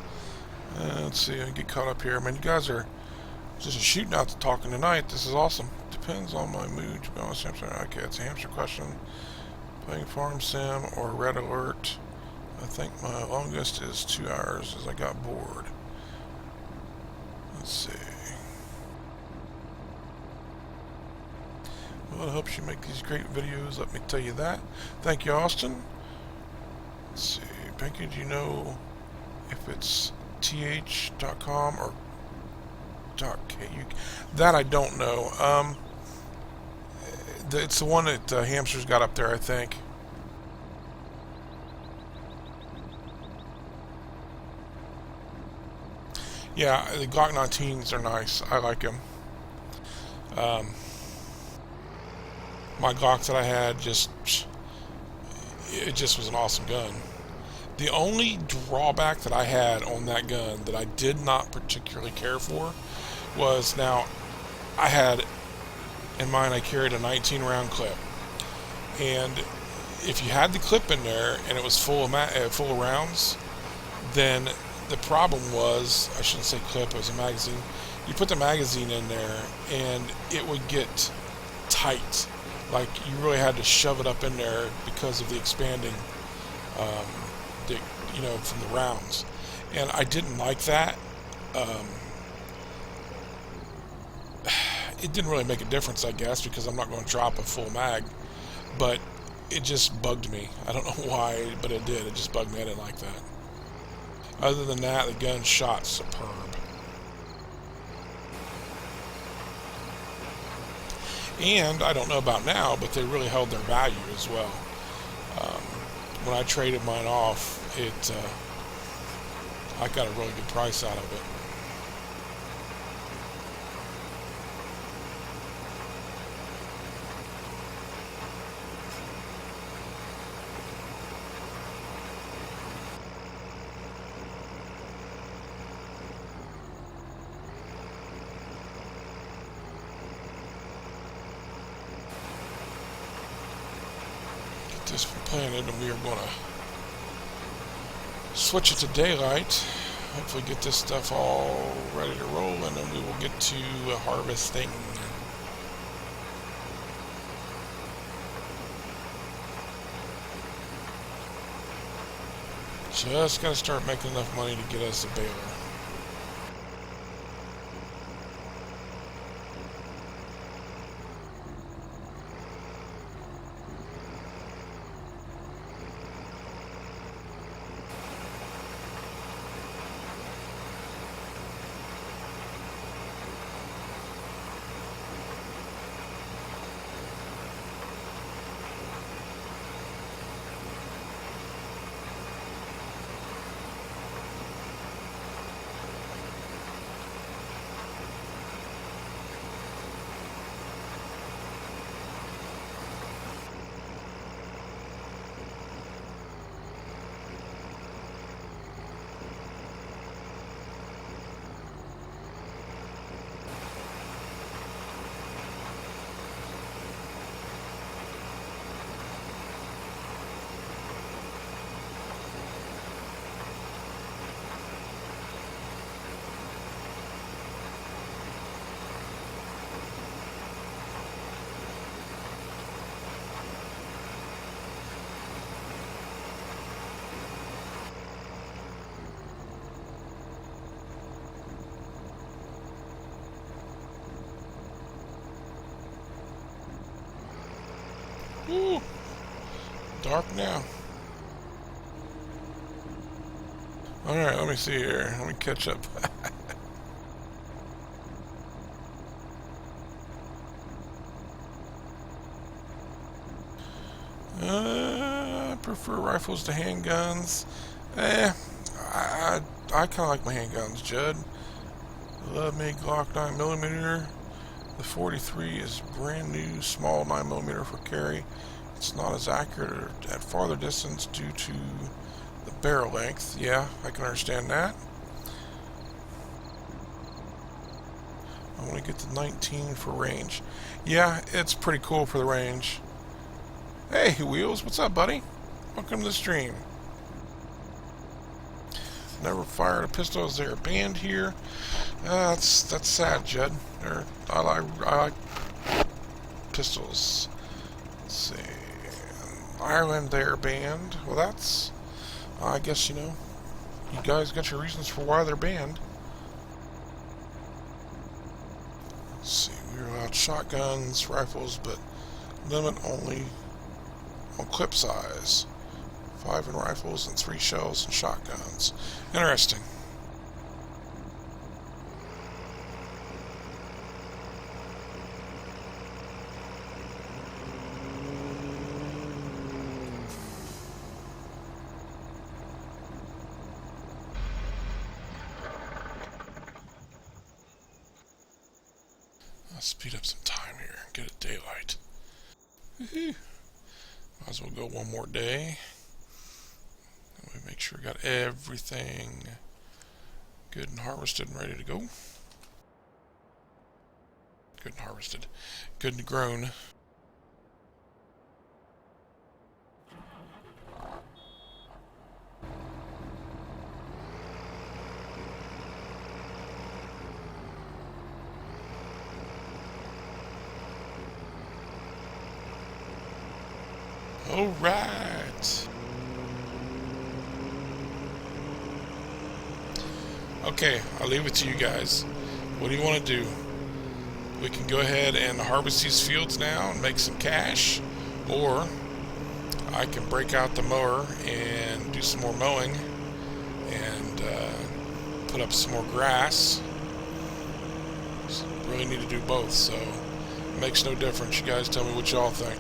Let's see, I get caught up here. I mean, you guys are just shooting out the talking tonight. This is awesome. Depends on my mood, to be honest. Hamster. Okay, it's a Hamster question. Playing Farm Sim or Red Alert. I think my longest is 2 hours as I got bored. Let's see. Well, it helps you make these great videos, let me tell you that. Thank you, Austin. Let's see, Bankee, do you know if it's th.com or .ku? That I don't know. It's the one that Hamster's got up there, I think. Yeah, the Glock 19s are nice. I like them. My Glock that I had it just was an awesome gun. The only drawback that I had on that gun that I did not particularly care for was, now I had in mind, I carried a 19 round clip, and if you had the clip in there and it was full of rounds, then the problem was, I shouldn't say clip, it was a magazine. You put the magazine in there and it would get tight. Like, you really had to shove it up in there because of the expanding, from the rounds. And I didn't like that. It didn't really make a difference, I guess, because I'm not going to drop a full mag. But it just bugged me. I don't know why, but it did. It just bugged me. I didn't like that. Other than that, the gun shot superb. And I don't know about now, but they really held their value as well. When I traded mine off, I got a really good price out of it. this planted, and we are going to switch it to daylight. Hopefully get this stuff all ready to roll, and then we will get to harvesting. Just got to start making enough money to get us a baler. Ooh, dark now. Alright, let me see here. Let me catch up. I prefer rifles to handguns. I kind of like my handguns, Judd. Love me Glock 9mm. The 43 is brand new, small 9mm for carry. It's not as accurate at farther distance due to the barrel length. Yeah, I can understand that. I want to get the 19 for range. Yeah, it's pretty cool for the range. Hey, Wheels, what's up, buddy? Welcome to the stream. Never fired a pistol. Is there a band here? That's sad, Judd. I like pistols. Let's see. Ireland, they're banned. Well, that's... I guess, you know, you guys got your reasons for why they're banned. Let's see. We're allowed shotguns, rifles, but limit only on clip size. 5 in rifles and 3 shells and shotguns. Interesting. I'll speed up some time here and get it daylight. Woohoo! Might as well go one more day. We make sure we got everything good and harvested and ready to go. Good and harvested. Good and grown. All right. Okay, I'll leave it to you guys. What do you want to do? We can go ahead and harvest these fields now and make some cash, or I can break out the mower and do some more mowing and put up some more grass. So really need to do both, so it makes no difference. You guys tell me what y'all think.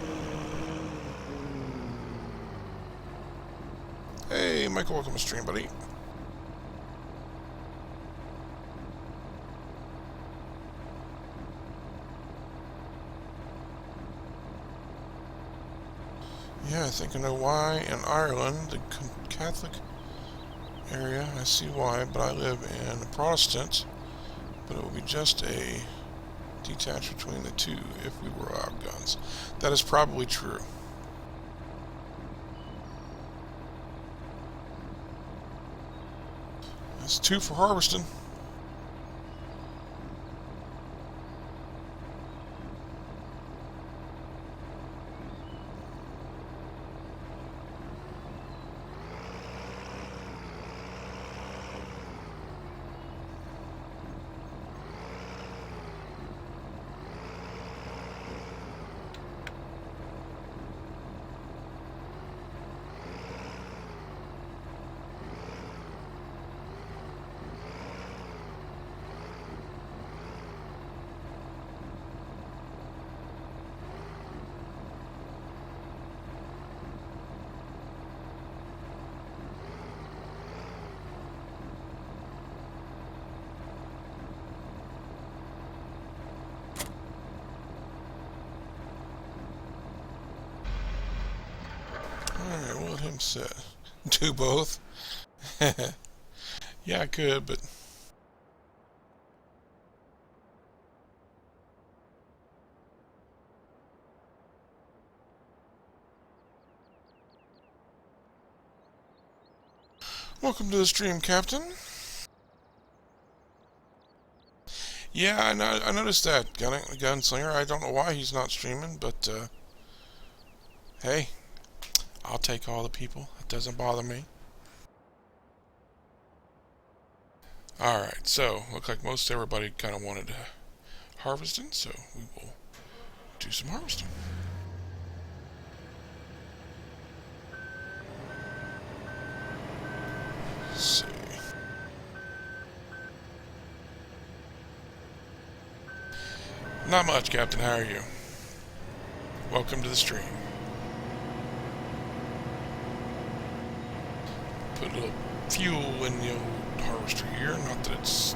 Hey, Michael, welcome to stream, buddy. Yeah, I think I know why. In Ireland, the Catholic area, I see why, but I live in a Protestant, but it will be just a detach between the two if we were allowed guns. That is probably true. It's 2 for harvesting. Alright, we'll let him sit. Do both? Yeah, I could, but... Welcome to the stream, Captain. Yeah, I noticed that, Gunslinger. I don't know why he's not streaming, but, hey, I'll take all the people. It doesn't bother me. Alright, so, looks like most everybody kind of wanted harvesting, so we will do some harvesting. Let's see. Not much, Captain. How are you? Welcome to the stream. Put a little fuel in the old harvester here. Not that it's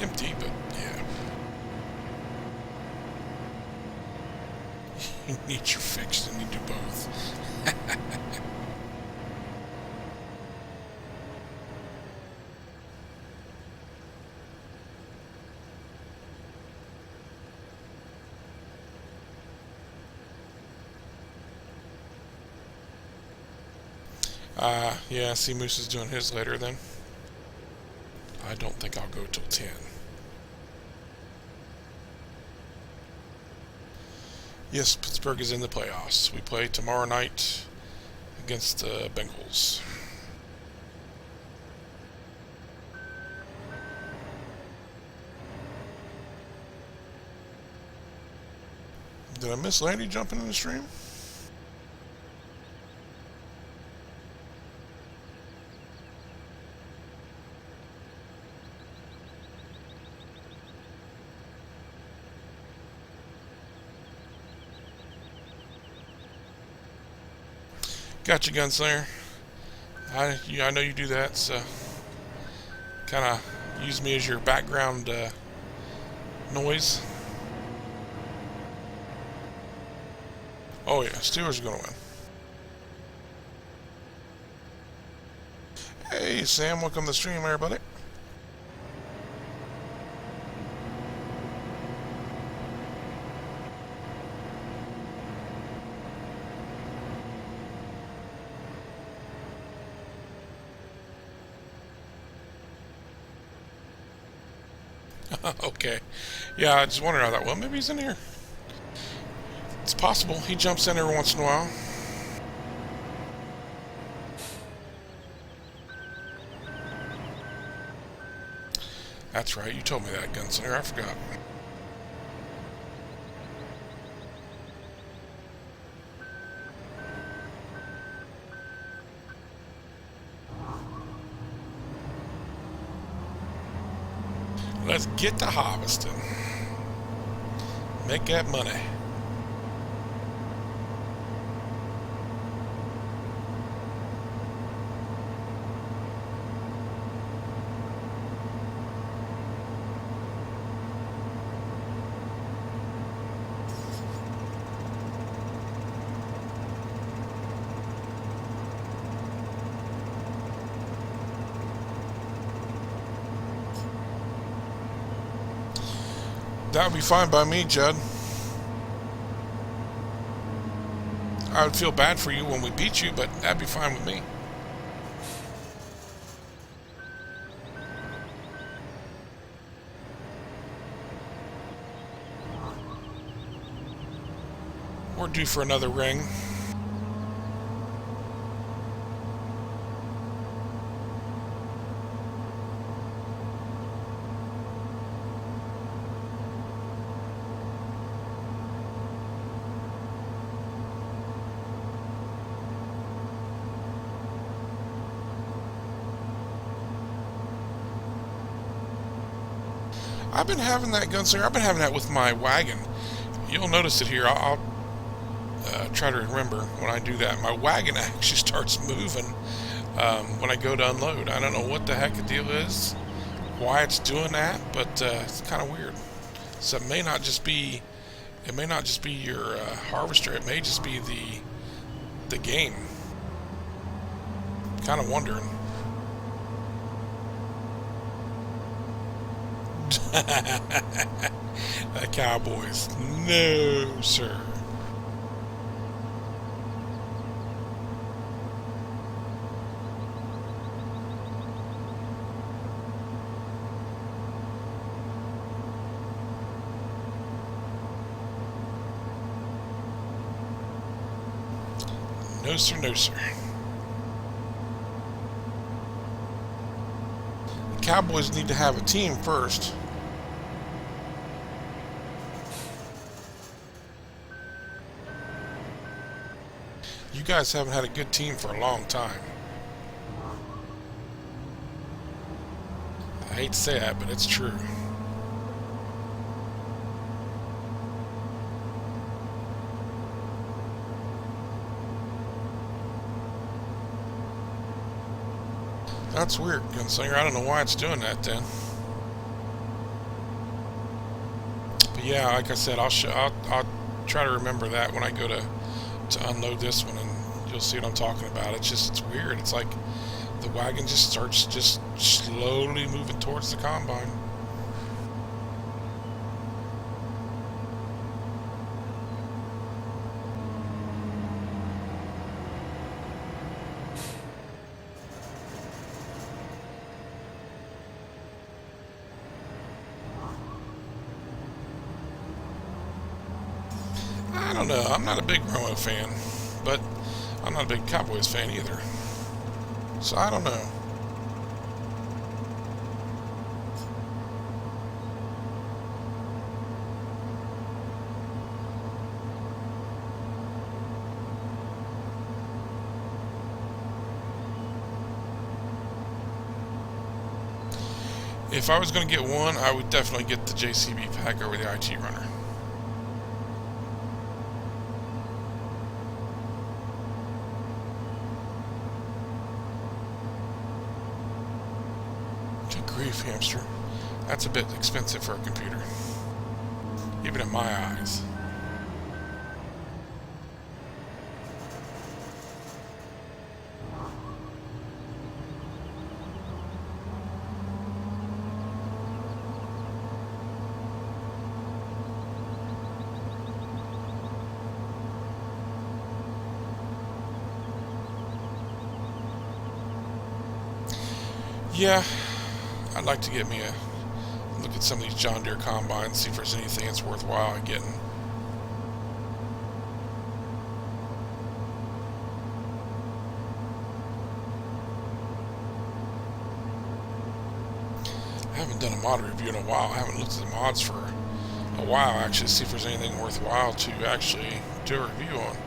empty, but yeah. You need your fix and you do both. Yeah, see Moose is doing his later then. I don't think I'll go till 10. Yes, Pittsburgh is in the playoffs. We play tomorrow night against the Bengals. Did I miss Landy jumping in the stream? Gotcha, Gunslinger. I know you do that, so kind of use me as your background noise. Oh yeah, Steelers are going to win. Hey Sam, welcome to the stream, everybody. Okay. Yeah, I just wondered how that went. Maybe he's in here. It's possible. He jumps in every once in a while. That's right. You told me that, Gunslinger. I forgot. Let's get to harvesting. Make that money. That would be fine by me, Judd. I would feel bad for you when we beat you, but that'd be fine with me. We're due for another ring. I've been having that, Gunslinger. I've been having that with my wagon. You'll notice it here. I'll try to remember when I do that. My wagon actually starts moving when I go to unload. I don't know what the heck the deal is, why it's doing that, but it's kind of weird. So it may not just be your harvester. It may just be the game. Kind of wondering. The Cowboys. No, sir. No, sir, no, sir. The Cowboys need to have a team first. You guys haven't had a good team for a long time. I hate to say that, but it's true. That's weird, Gunslinger. I don't know why it's doing that then. But yeah, like I said, I'll try to remember that when I go to unload this one, and you'll see what I'm talking about. It's weird. It's like the wagon just starts just slowly moving towards the combine. I don't know. I'm not a big Romo fan, but I'm not a big Cowboys fan either. So I don't know. If I was going to get one, I would definitely get the JCB pack over the IT runner. Grief, hamster. That's a bit expensive for a computer, even in my eyes. Yeah, I'd like to get me a look at some of these John Deere combines, see if there's anything that's worthwhile getting. I haven't done a mod review in a while. I haven't looked at the mods for a while, actually, to see if there's anything worthwhile to actually do a review on.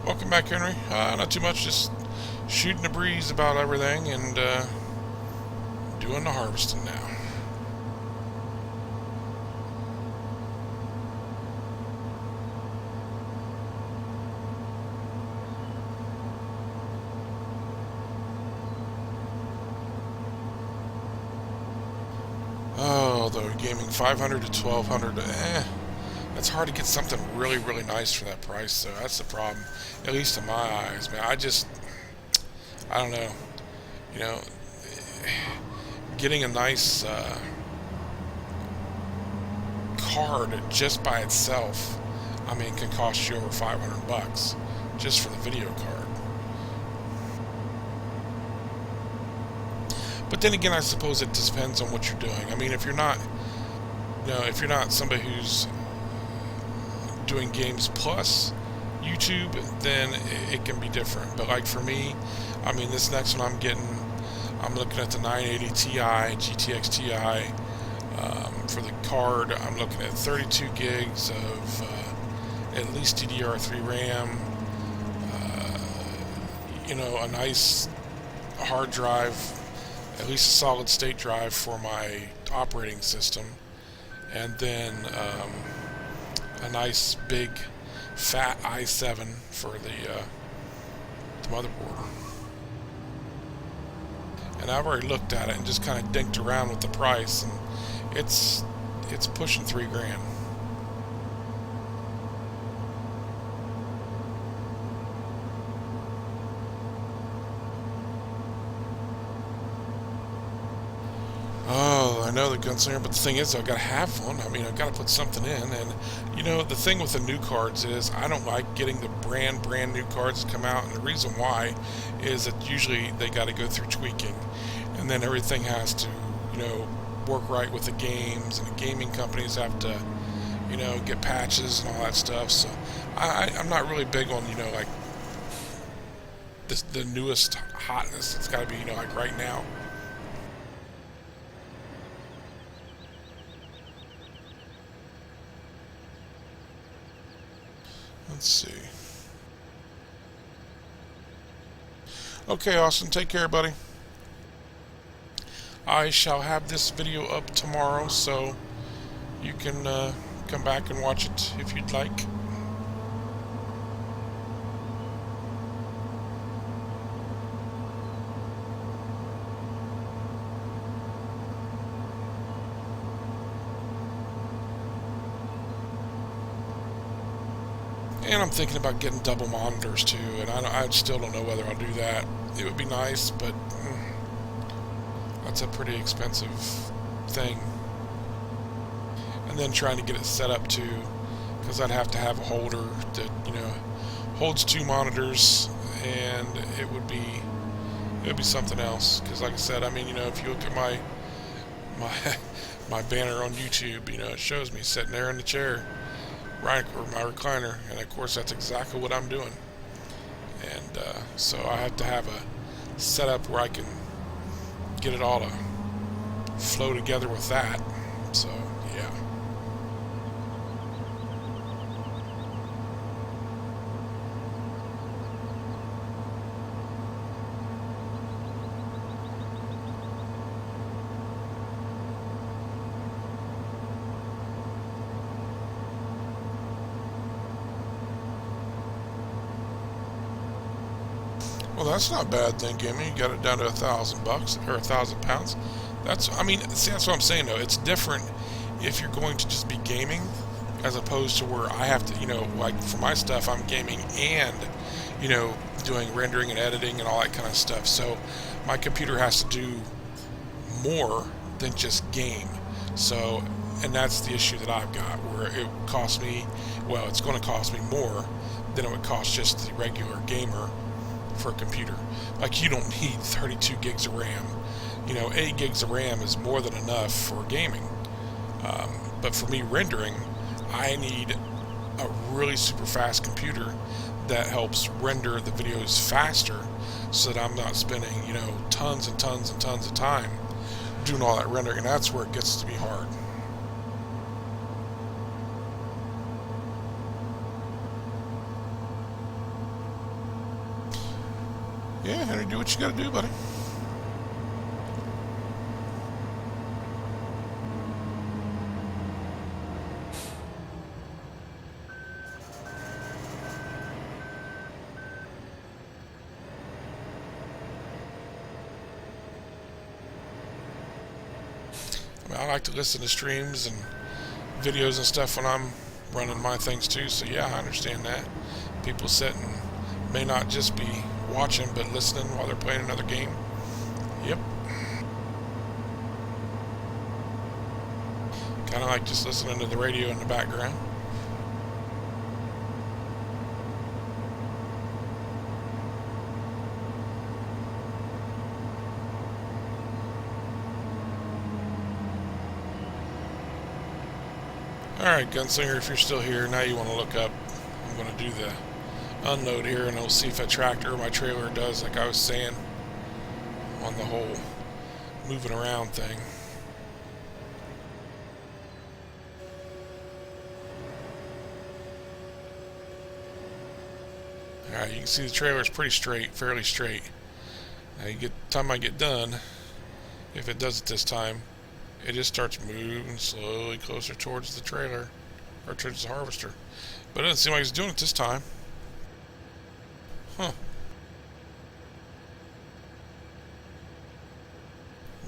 Welcome back, Henry. Not too much, just shooting the breeze about everything and doing the harvesting now. Oh, though, gaming 500 to 1200. It's hard to get something really, really nice for that price, so that's the problem, at least in my eyes, man. I don't know, you know, getting a nice card just by itself, I mean, can cost you over $500 just for the video card. But then again, I suppose it depends on what you're doing. I mean, if you're not, if you're not somebody who's doing games plus YouTube, then it can be different. But like for me, I mean, this next one I'm looking at the 980 Ti, GTX Ti. For the card, I'm looking at 32 gigs of at least DDR3 RAM, a nice hard drive, at least a solid state drive for my operating system, and then a nice big fat i7 for the motherboard. And I've already looked at it and just kind of dinked around with the price, and it's pushing $3,000. Oh, I know the gunslinger, but the thing is, I've got to have one. I mean, I've got to put something in, and the thing with the new cards is I don't like getting the brand new cards that come out, and the reason why is that usually they got to go through tweaking, and then everything has to, work right with the games, and the gaming companies have to, get patches and all that stuff. So I'm not really big on, like the newest hotness. It's got to be, like right now. Let's see. Okay, Austin, take care, buddy. I shall have this video up tomorrow, so you can come back and watch it if you'd like. And I'm thinking about getting double monitors too, and I still don't know whether I'll do that. It would be nice, but that's a pretty expensive thing. And then trying to get it set up too, because I'd have to have a holder that holds two monitors, and it would be something else. Because like I said, I mean, if you look at my banner on YouTube, it shows me sitting there in the chair, right, or my recliner, and of course that's exactly what I'm doing. And so I have to have a setup where I can get it all to flow together with that. So yeah. Well, that's not bad then, Gimme. You got it down to $1,000 or 1,000 pounds. That's what I'm saying though. It's different if you're going to just be gaming, as opposed to where I have to, like for my stuff, I'm gaming and, doing rendering and editing and all that kind of stuff. So my computer has to do more than just game. So, and that's the issue that I've got, where it costs me, well, it's going to cost me more than it would cost just the regular gamer for a computer. Like, you don't need 32 gigs of RAM. 8 gigs of RAM is more than enough for gaming. But for me rendering, I need a really super fast computer that helps render the videos faster, so that I'm not spending, tons and tons and tons of time doing all that rendering, and that's where it gets to be hard. Yeah, Henry, do what you gotta do, buddy. I like to listen to streams and videos and stuff when I'm running my things too, so yeah, I understand that. People sit and may not just be watching, but listening while they're playing another game. Yep. Kind of like just listening to the radio in the background. Alright, Gunslinger, if you're still here, now you want to look up. I'm going to do the unload here, and I'll see if a tractor or my trailer does, like I was saying, on the whole moving around thing. Alright, you can see the trailer's pretty straight, fairly straight. Now, time I get done, if it does it this time, it just starts moving slowly closer towards the trailer, or towards the harvester. But it doesn't seem like it's doing it this time. Huh.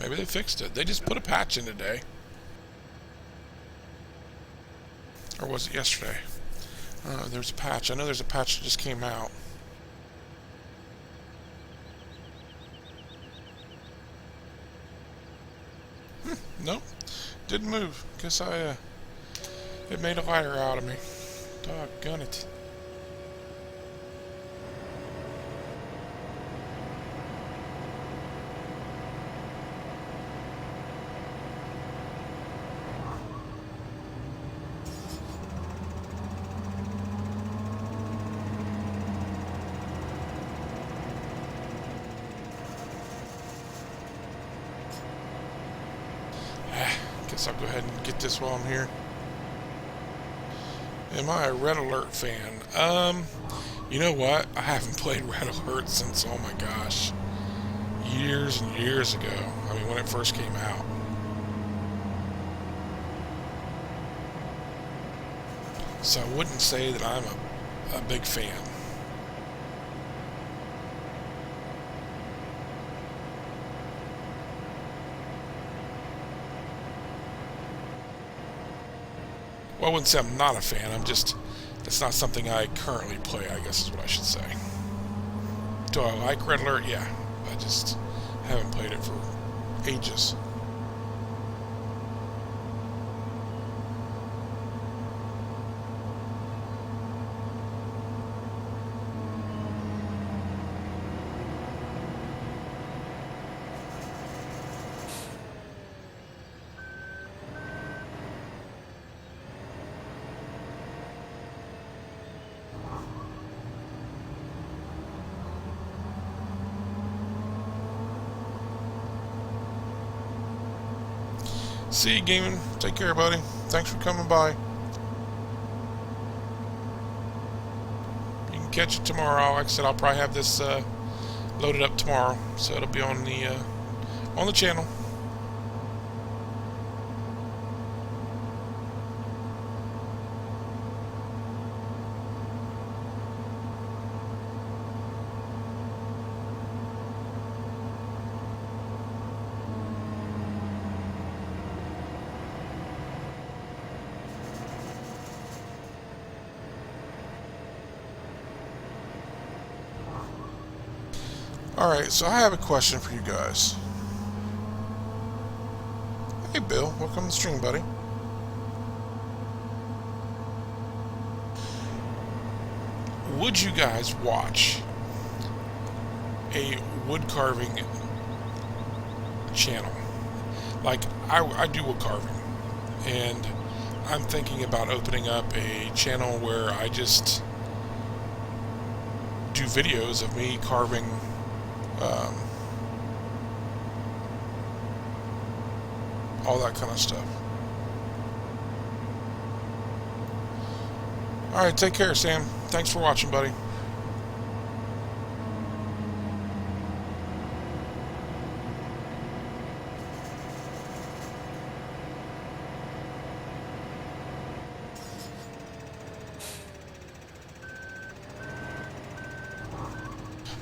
Maybe they fixed it. They just put a patch in today. Or was it yesterday? There's a patch. I know there's a patch that just came out. Nope. Didn't move. Guess it made a liar out of me. Doggone it. Guess I'll go ahead and get this while I'm here. Am I a Red Alert fan? You know what? I haven't played Red Alert since, oh my gosh, years and years ago. I mean, when it first came out. So I wouldn't say that I'm a big fan. Well, I wouldn't say I'm not a fan. It's not something I currently play, I guess is what I should say. Do I like Red Alert? Yeah. I just haven't played it for ages. See you, gaming. Take care, buddy. Thanks for coming by. You can catch it tomorrow. Like I said, I'll probably have this loaded up tomorrow, so it'll be on the channel. Alright, so I have a question for you guys. Hey Bill, welcome to the stream, buddy. Would you guys watch a wood carving channel? Like, I do wood carving, and I'm thinking about opening up a channel where I just do videos of me carving all that kind of stuff. Alright, take care, Sam. Thanks for watching, buddy.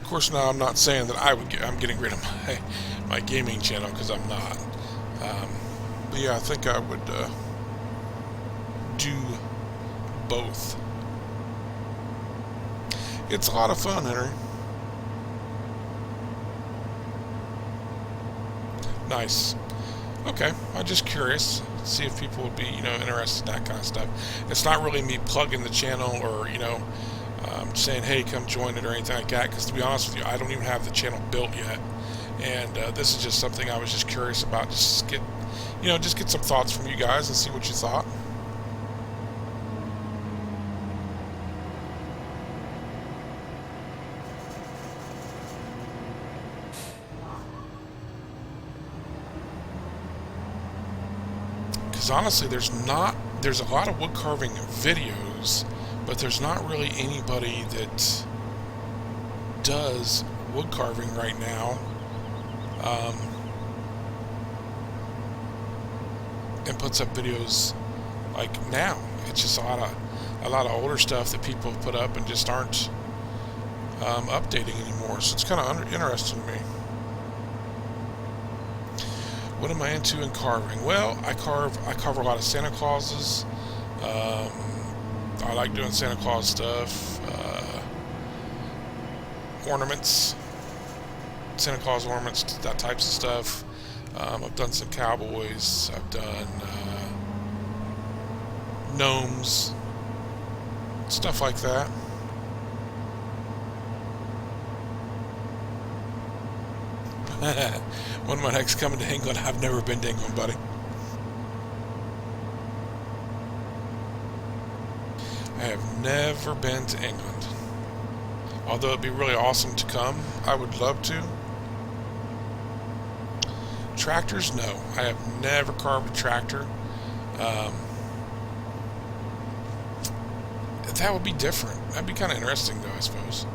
Of course, now I'm not saying that I'm getting rid of my gaming channel, because I'm not. But yeah, I think I would do both. It's a lot of fun, Henry. Nice. Okay, I'm just curious, see if people would be, interested in that kind of stuff. It's not really me plugging the channel or, saying, hey, come join it or anything like that, because to be honest with you, I don't even have the channel built yet. And this is just something I was just curious about, just get some thoughts from you guys and see what you thought. Because honestly, there's a lot of wood carving videos, but there's not really anybody that does wood carving right now, and puts up videos like now. It's just a lot of older stuff that people have put up and just aren't updating anymore. So it's kind of interesting to me. What am I into in carving? Well, I carve a lot of Santa Clauses. I like doing Santa Claus stuff. Ornaments, Santa Claus ornaments, that types of stuff. I've done some cowboys. I've done gnomes, stuff like that. When am I next coming to England? I've never been to England, buddy. I have never been to England. Although it'd be really awesome to come. I would love to. Tractors, no. I have never carved a tractor. That would be different. That'd be kind of interesting, though, I suppose.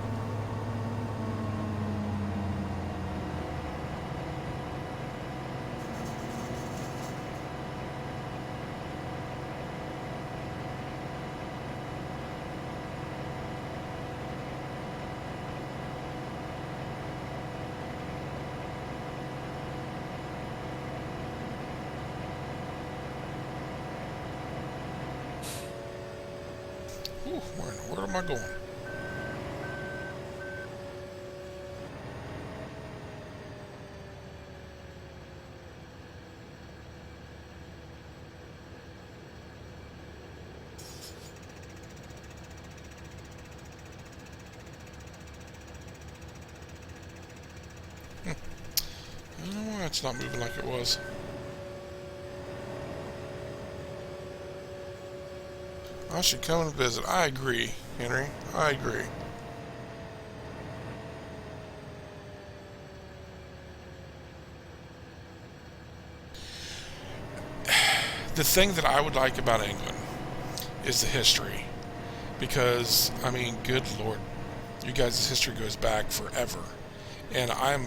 Ooh, where am I going? I don't know why it's not moving like it was. I should come and visit. I agree, Henry. I agree. The thing that I would like about England is the history. Because, I mean, good Lord, you guys' history goes back forever. And I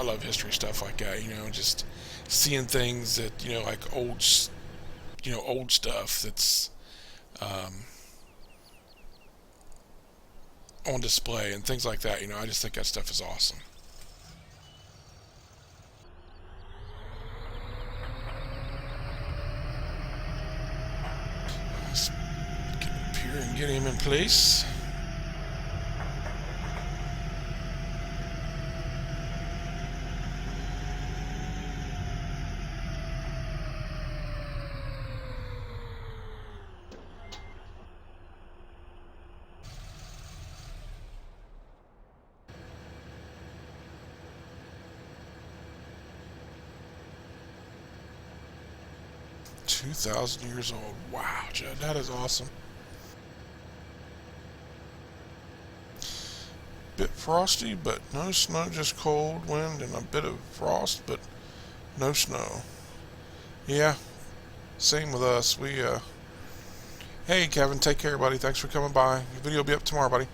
love history stuff like that, just seeing things that, like old stuff that's on display and things like that. I just think that stuff is awesome. Let's get up here and get him in place. $2,000 old. Wow, Judd, that is awesome. Bit frosty, but no snow, just cold wind and a bit of frost, but no snow. Yeah, same with us. Hey, Kevin, take care, buddy. Thanks for coming by. Your video will be up tomorrow, buddy.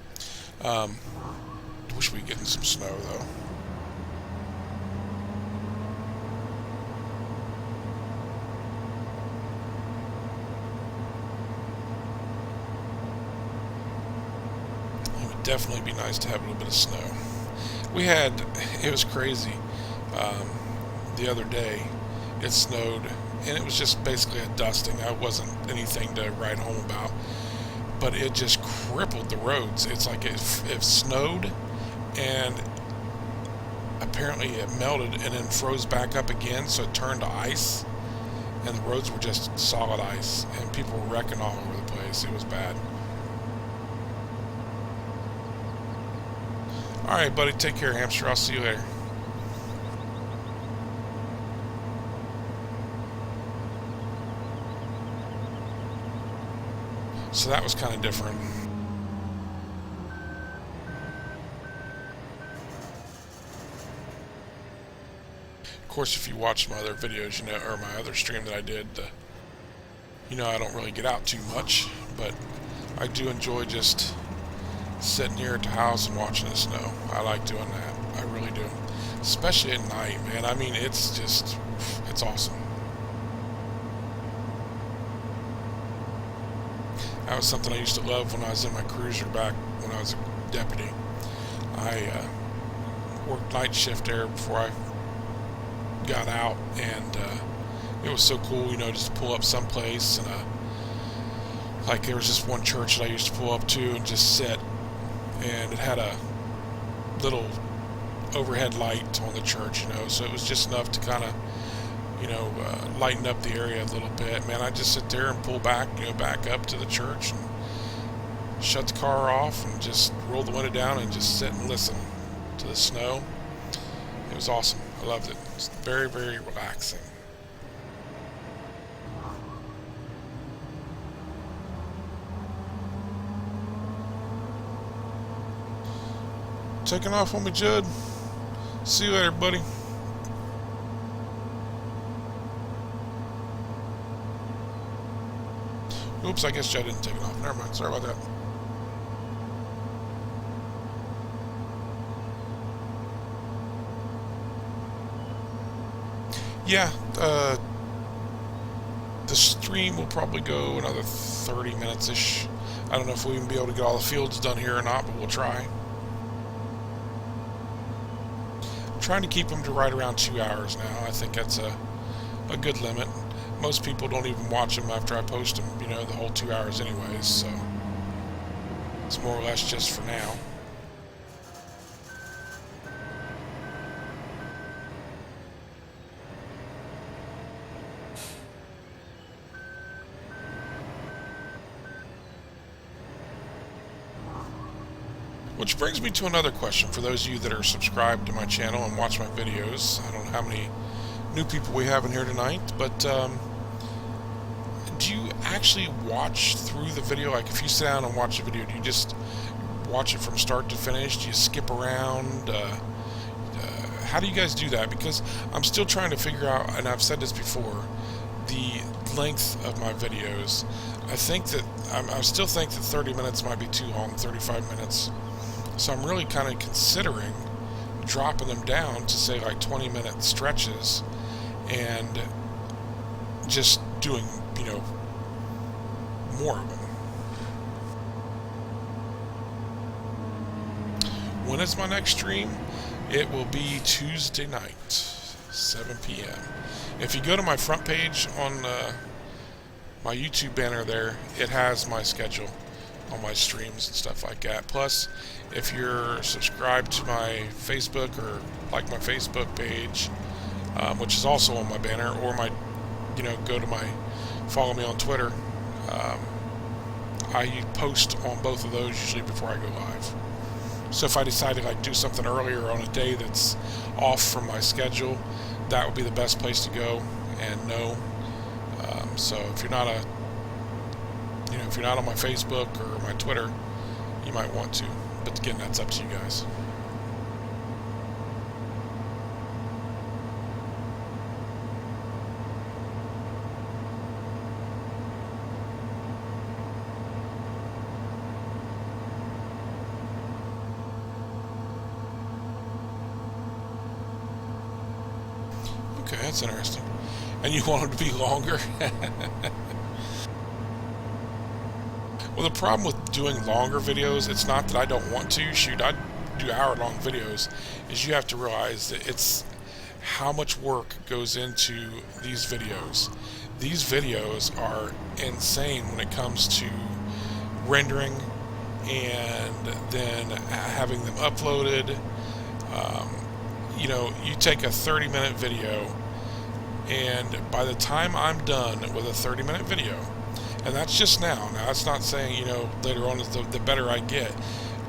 Wish we could get in some snow, though. Definitely be nice to have a little bit of snow. It was crazy. The other day, it snowed, and it was just basically a dusting. It wasn't anything to write home about, but it just crippled the roads. It's like it snowed, and apparently it melted and then froze back up again, so it turned to ice, and the roads were just solid ice, and people were wrecking all over the place. It was bad. Alright, buddy, take care, hamster. I'll see you later. So that was kind of different. Of course, if you watch my other videos, you know, or my other stream that I did, you know I don't really get out too much, but I do enjoy just sitting here at the house and watching the snow. I like doing that. I really do. Especially at night, man. I mean, it's just, it's awesome. That was something I used to love when I was in my cruiser back when I was a deputy. I worked night shift there before I got out, and it was so cool, you know, just to pull up someplace, and like there was just one church that I used to pull up to and just sit, and it had a little overhead light on the church, you know, so it was just enough to kind of, you know, lighten up the area a little bit. Man, I just sit there and pull back, you know, back up to the church and shut the car off and just roll the window down and just sit and listen to the snow. It was awesome. I loved it. It's very, very relaxing. Taking off on me, Judd. See you later, buddy. Oops, I guess Judd didn't take it off. Never mind. Sorry about that. Yeah, the stream will probably go another 30 minutes-ish. I don't know if we'll even be able to get all the fields done here or not, but we'll try. I'm trying to keep them to right around 2 hours now. I think that's a good limit. Most people don't even watch them after I post them, you know, the whole 2 hours anyways, so it's more or less just for now. Which brings me to another question for those of you that are subscribed to my channel and watch my videos. I don't know how many new people we have in here tonight, but do you actually watch through the video? Like, if you sit down and watch a video, do you just watch it from start to finish? Do you skip around? How do you guys do that? Because I'm still trying to figure out, and I've said this before, the length of my videos. I still think that 30 minutes might be too long, 35 minutes. So I'm really kind of considering dropping them down to, say, like 20-minute stretches and just doing, you know, more of them. When is my next stream? It will be Tuesday night, 7 p.m. If you go to my front page on my YouTube banner there, it has my schedule on my streams and stuff like that. Plus, if you're subscribed to my Facebook or like my Facebook page, which is also on my banner, or my, you know, follow me on Twitter. I post on both of those usually before I go live. So if I decide to like do something earlier on a day that's off from my schedule, that would be the best place to go and know. So if you're not if you're not on my Facebook or my Twitter, you might want to. But again, that's up to you guys. Okay, that's interesting. And you want them to be longer? Well, the problem with doing longer videos, it's not that I don't want to. Shoot, I do hour-long videos. Is you have to realize that it's how much work goes into these videos. These videos are insane when it comes to rendering and then having them uploaded. you know, you take a 30-minute video, and by the time I'm done with a 30-minute video, and that's just now. Now, that's not saying, you know, later on, the better I get.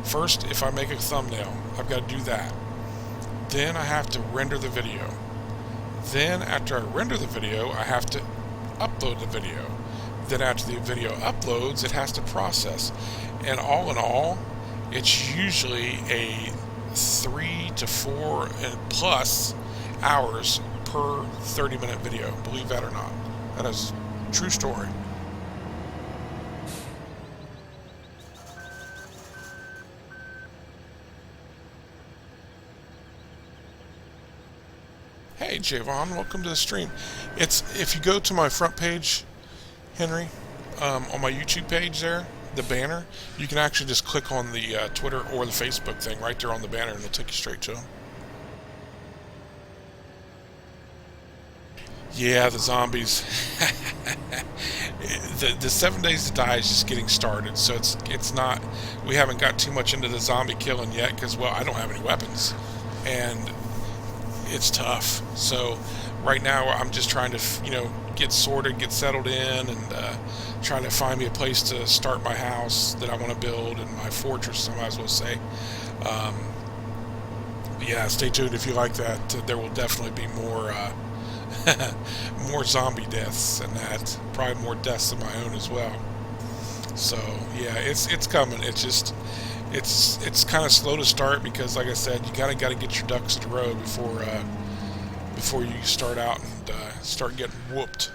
First, if I make a thumbnail, I've got to do that. Then I have to render the video. Then, after I render the video, I have to upload the video. Then, after the video uploads, it has to process. And all in all, it's usually a 3 to 4 and plus hours per 30-minute video. Believe that or not. That is a true story. Hey Javon, welcome to the stream. It's if you go to my front page, Henry, on my YouTube page there, the banner, you can actually just click on the Twitter or the Facebook thing right there on the banner, and it'll take you straight to them. Yeah, the zombies. the 7 Days to Die is just getting started, so it's not. We haven't got too much into the zombie killing yet because, well, I don't have any weapons, and it's tough. So right now I'm just trying to, you know, get sorted, get settled in, and trying to find me a place to start my house that I want to build, and my fortress, I might as well say. Yeah, stay tuned if you like that. There will definitely be more more zombie deaths and that. Probably more deaths than my own as well. So yeah, it's coming. It's just it's kind of slow to start because, like I said, you gotta get your ducks in a row before you start out and start getting whooped.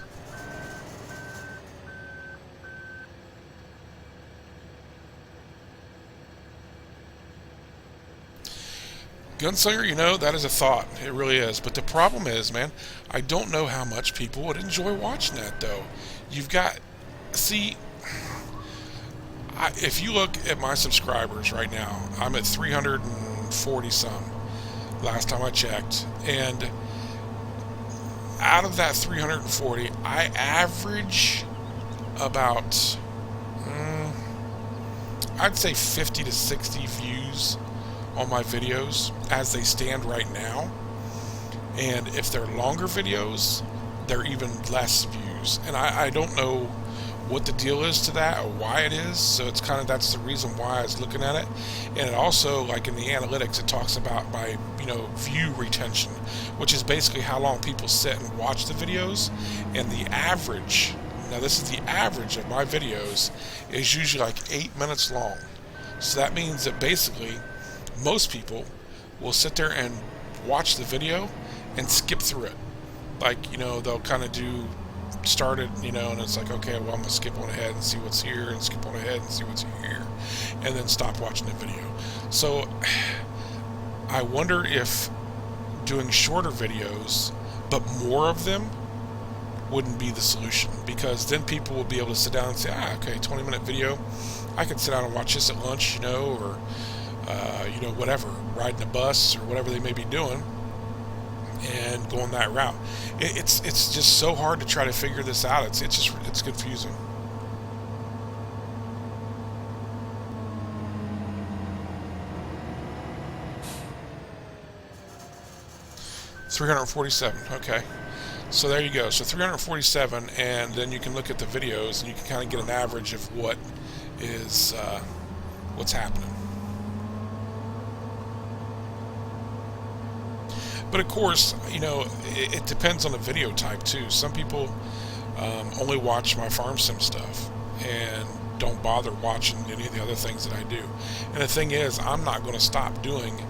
Gunslinger, you know, that is a thought. It really is. But the problem is, man, I don't know how much people would enjoy watching that, though. You've got, see, if you look at my subscribers right now, I'm at 340 some last time I checked. And out of that 340, I average about, I'd say 50 to 60 views on my videos as they stand right now. And if they're longer videos, they're even less views. And I don't know what the deal is to that or why it is. So it's kind of, that's the reason why I was looking at it. And it also, like in the analytics, it talks about my, you know, view retention, which is basically how long people sit and watch the videos. And the average, now this is the average of my videos, is usually like 8 minutes long. So that means that basically most people will sit there and watch the video and skip through it. Like, you know, they'll kind of do started, you know, and it's like, okay, well, I'm gonna skip on ahead and see what's here, and skip on ahead and see what's here, and then stop watching the video. So I wonder if doing shorter videos but more of them wouldn't be the solution, because then people will be able to sit down and say, okay, 20-minute video, I can sit down and watch this at lunch, you know, or you know, whatever, riding a bus or whatever they may be doing, and going that route. It's just so hard to try to figure this out. It's confusing. $347. Okay, so there you go. So 347, and then you can look at the videos and you can kind of get an average of what is what's happening. But of course, you know, it depends on the video type too. Some people only watch my farm sim stuff and don't bother watching any of the other things that I do. And the thing is, I'm not going to stop doing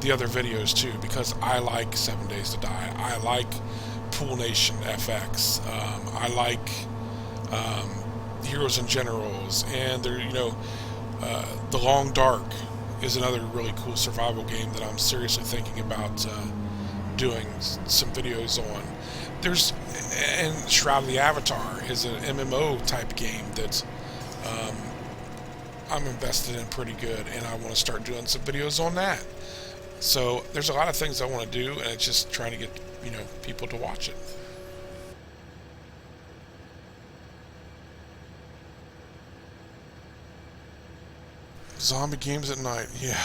the other videos too, because I like 7 Days to Die. I like Pool Nation FX. I like Heroes and Generals, and there, you know, The Long Dark is another really cool survival game that I'm seriously thinking about doing some videos on. And Shroud of the Avatar is an MMO type game that I'm invested in pretty good, and I want to start doing some videos on that. So there's a lot of things I want to do, and it's just trying to get, you know, people to watch it. Zombie games at night, yeah.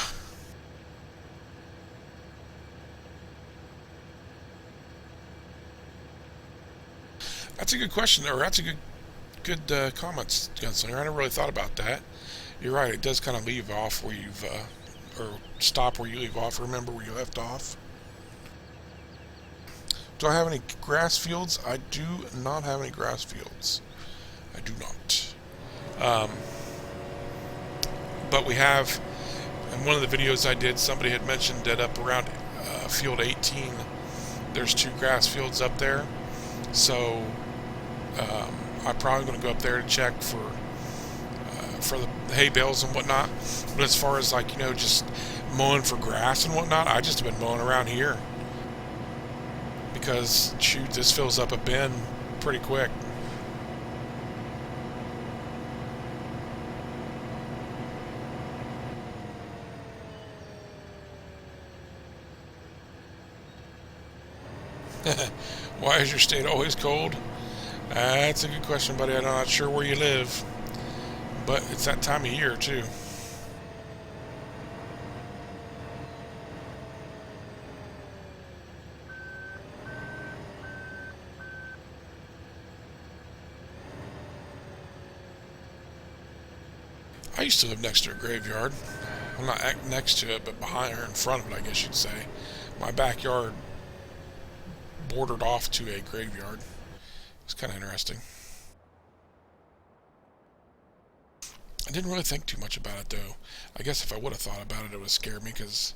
That's a good question, or that's a good comments, Gunslinger. I never really thought about that. You're right. It does kind of leave off where you've or stop where you leave off. Remember where you left off. Do I have any grass fields? I do not have any grass fields. I do not. But we have, in one of the videos I did, somebody had mentioned that up around field 18, there's 2 grass fields up there. So I'm probably going to go up there to check for the hay bales and whatnot. But as far as like, just mowing for grass and whatnot, I just have been mowing around here. Because, shoot, this fills up a bin pretty quick. Why is your state always cold? That's a good question, buddy. I'm not sure where you live, but it's that time of year, too. I used to live next to a graveyard. I'm not next to it, but behind or in front of it, I guess you'd say. My backyard bordered off to a graveyard. It's kind of interesting. I didn't really think too much about it, though. I guess if I would have thought about it, it would have scared me, because,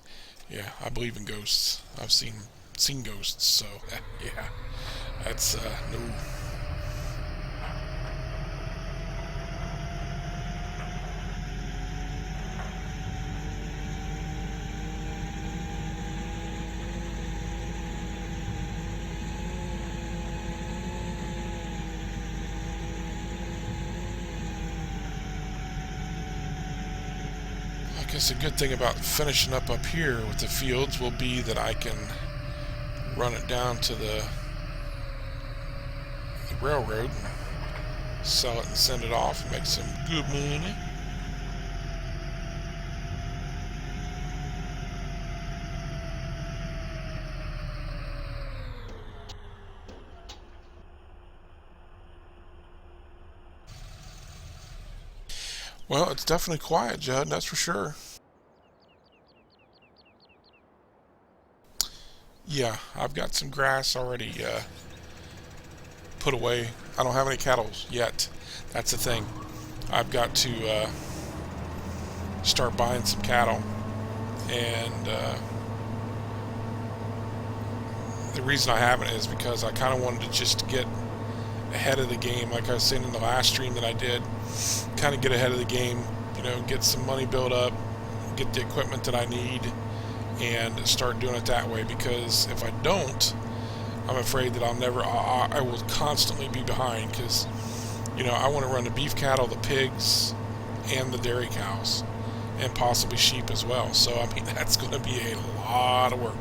yeah, I believe in ghosts. I've seen ghosts, so, yeah. That's, no. I guess a good thing about finishing up here with the fields will be that I can run it down to the railroad and sell it and send it off and make some good money. Well, it's definitely quiet, Judd, that's for sure. Yeah, I've got some grass already put away. I don't have any cattle yet. That's the thing. I've got to start buying some cattle. And the reason I haven't is because I kind of wanted to just get ahead of the game, like I was saying in the last stream that I did. Kind of get ahead of the game, get some money built up, get the equipment that I need, and start doing it that way, because if I don't, I'm afraid that I will constantly be behind, because I want to run the beef cattle, the pigs, and the dairy cows, and possibly sheep as well. So I mean, that's going to be a lot of work.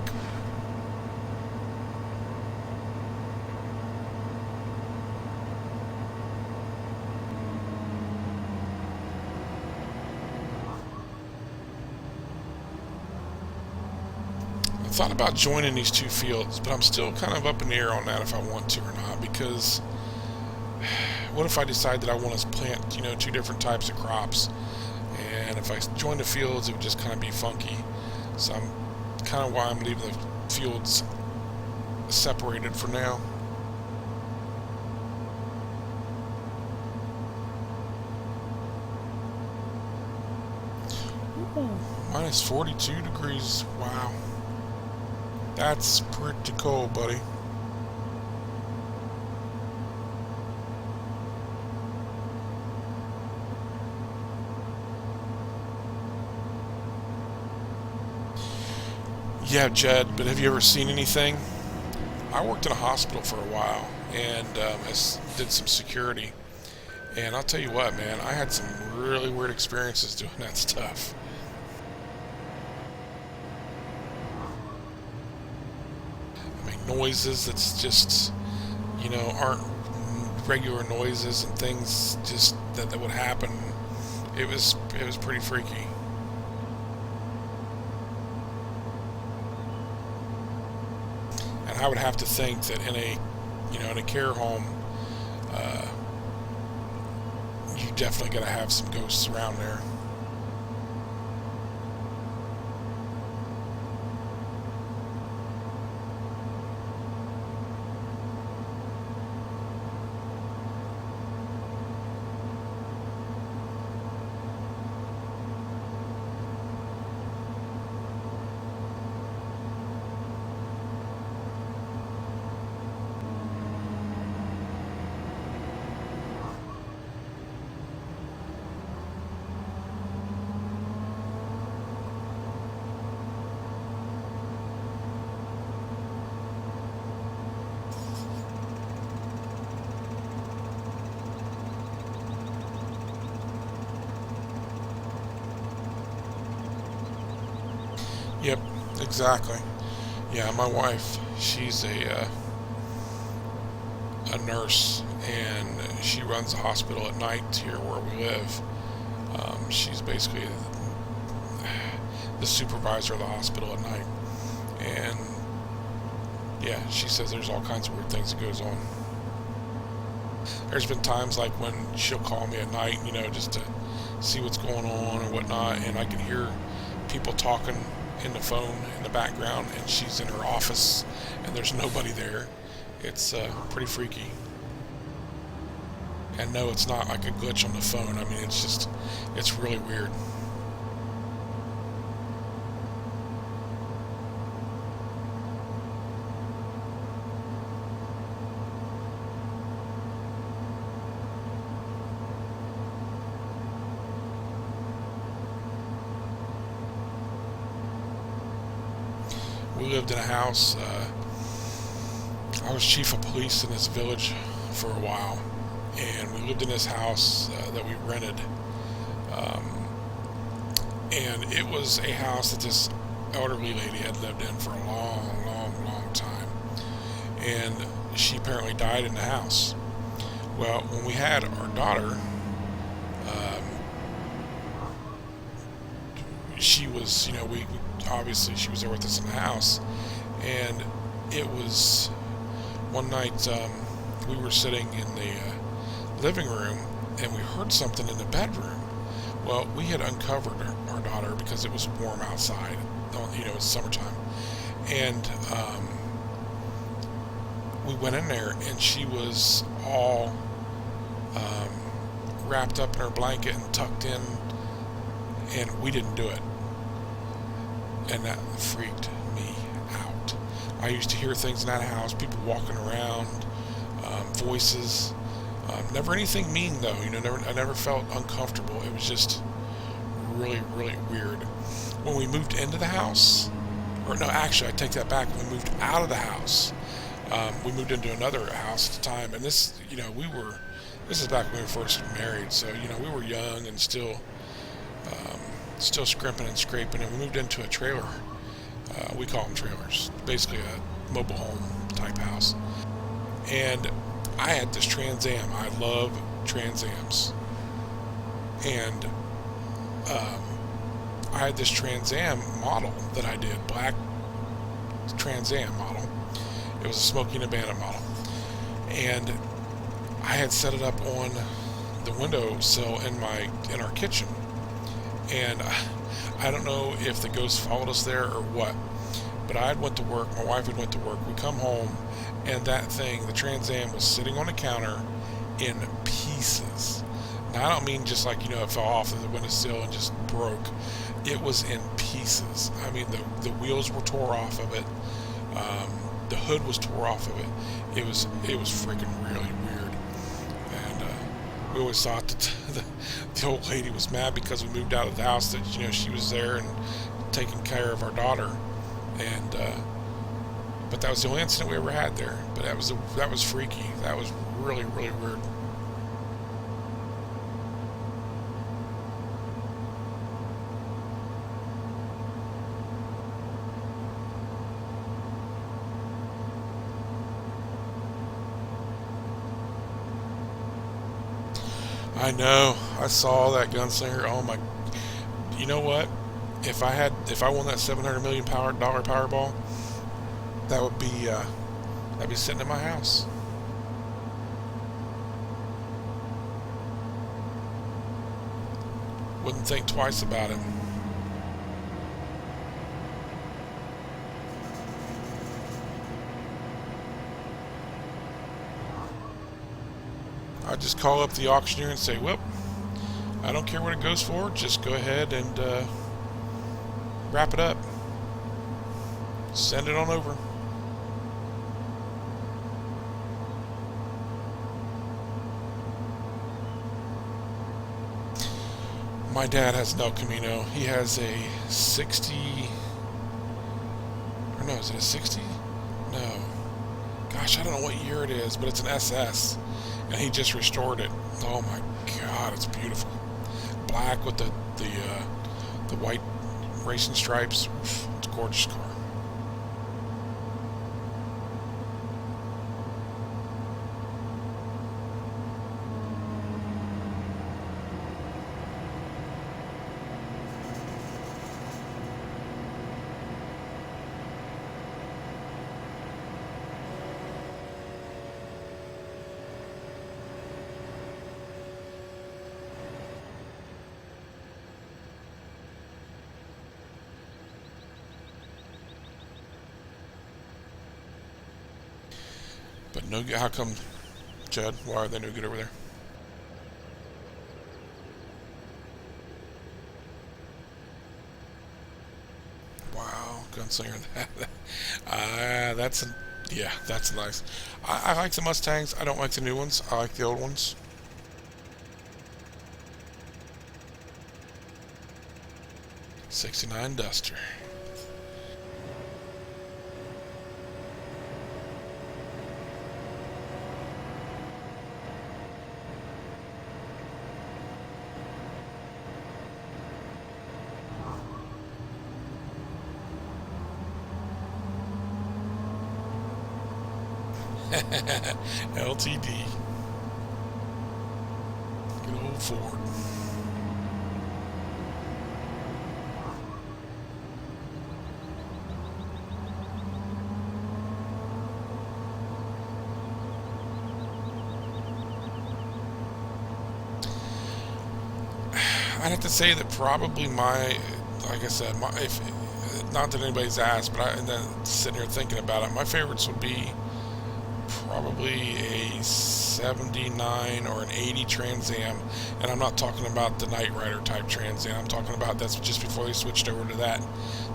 I thought about joining these 2 fields, but I'm still kind of up in the air on that if I want to or not, because what if I decide that I want to plant, 2 different types of crops, and if I join the fields, it would just kind of be funky. So I'm kind of why I'm leaving the fields separated for now. Ooh, minus 42 degrees. Wow. That's pretty cold, buddy. Yeah, Jed, but have you ever seen anything? I worked in a hospital for a while, and I did some security. And I'll tell you what, man, I had some really weird experiences doing that stuff. Noises that's just, aren't regular noises, and things just that would happen. It was pretty freaky. And I would have to think that in a care home, uh, you definitely got to have some ghosts around there. Yep, exactly. Yeah, my wife, she's a nurse, and she runs a hospital at night here where we live. She's basically the supervisor of the hospital at night, and yeah, she says there's all kinds of weird things that goes on. There's been times like when she'll call me at night, just to see what's going on or whatnot, and I can hear people talking in the phone in the background, and she's in her office, and there's nobody there. It's pretty freaky. And no, it's not like a glitch on the phone. I mean, it's really weird. We lived in a house. I was chief of police in this village for a while, and we lived in this house that we rented. Um, and it was a house that this elderly lady had lived in for a long, long, long time. And she apparently died in the house. Well, when we had our daughter, she was, we obviously she was there with us in the house, and it was one night we were sitting in the living room, and we heard something in the bedroom. Well, we had uncovered our daughter because it was warm outside. It's summertime, and we went in there, and she was all wrapped up in her blanket and tucked in, and we didn't do it. And that freaked me out. I used to hear things in that house, people walking around, voices. Never anything mean though, I never felt uncomfortable. It was just really, really weird. When we moved into the house, or no, actually, I take that back. When we moved out of the house, we moved into another house at the time, and this is back when we were first married, so, we were young and still scrimping and scraping, and we moved into a trailer. We call them trailers, basically a mobile home type house. And I had this Trans Am. I love Trans Ams. And I had this Trans Am model that I did, black Trans Am model. It was a Smoking Abandon model. And I had set it up on the windowsill in our kitchen. And I don't know if the ghost followed us there or what, but I had went to work, my wife had went to work, we come home, and that thing, the Trans Am, was sitting on the counter in pieces. Now, I don't mean just like, it fell off of the windowsill and just broke. It was in pieces. I mean, the wheels were tore off of it. The hood was tore off of it. It was freaking really weird. And we always thought that the old lady was mad because we moved out of the house, that she was there and taking care of our daughter. And but that was the only incident we ever had there. But that was freaky. That was really, really weird. I know. I saw that gunslinger. Oh my! You know what? If I won that $700 million Powerball, that'd be sitting in my house. Wouldn't think twice about it. I just call up the auctioneer and say, well, I don't care what it goes for, just go ahead and wrap it up. Send it on over. My dad has an El Camino. He has a 60... Or no, is it a 60? No. Gosh, I don't know what year it is, but it's an SS. And he just restored it. Oh my God, it's beautiful. Black with the white racing stripes. It's a gorgeous car. But no, how come, Judd? Why are they no good over there? Wow, gunslinger. Yeah, that's nice. I like the Mustangs. I don't like the new ones. I like the old ones. '69 Duster. LTD. Good old Ford. I'd have to say that probably like I said, if not that anybody's asked, but and then sitting here thinking about it, my favorites would be probably a 79 or an 80 Trans Am, and I'm not talking about the Knight Rider type Trans Am. I'm talking about that's just before they switched over to that,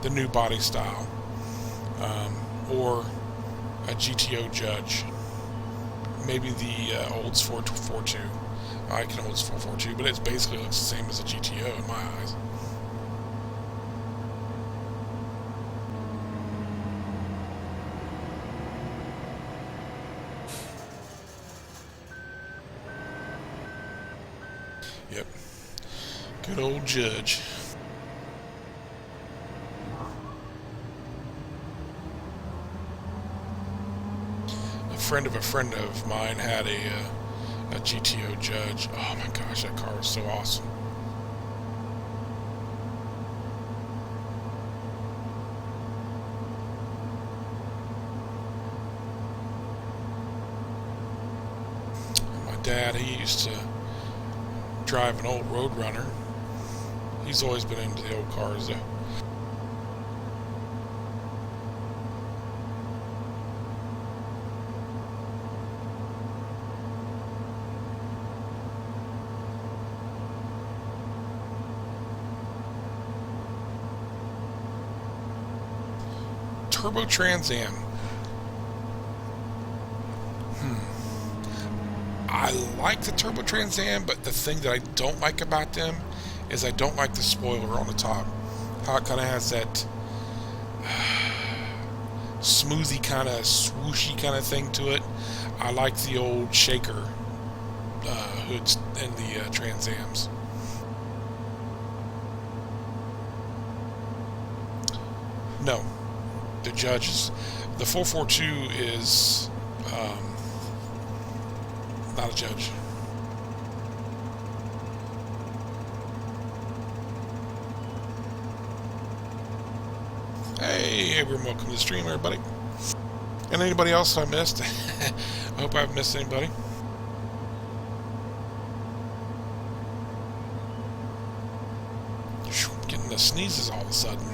the new body style, or a GTO Judge, maybe the Olds 442. I like an Olds 442, but it basically looks the same as a GTO in my eyes. Yep. Good old Judge. A friend of mine had a GTO Judge. Oh my gosh, that car was so awesome. My dad, he used to drive an old Roadrunner. He's always been into the old cars though. Turbo Trans Am. I like the Turbo Trans Am, but the thing that I don't like about them is I don't like the spoiler on the top. How it kind of has that smoothie kind of swooshy kind of thing to it. I like the old shaker hoods in the Trans Ams. No, the Judges. The 442 is not a Judge. Hey, everyone, welcome to the stream, everybody. And anybody else I missed? I hope I haven't missed anybody. the sneezes all of a sudden.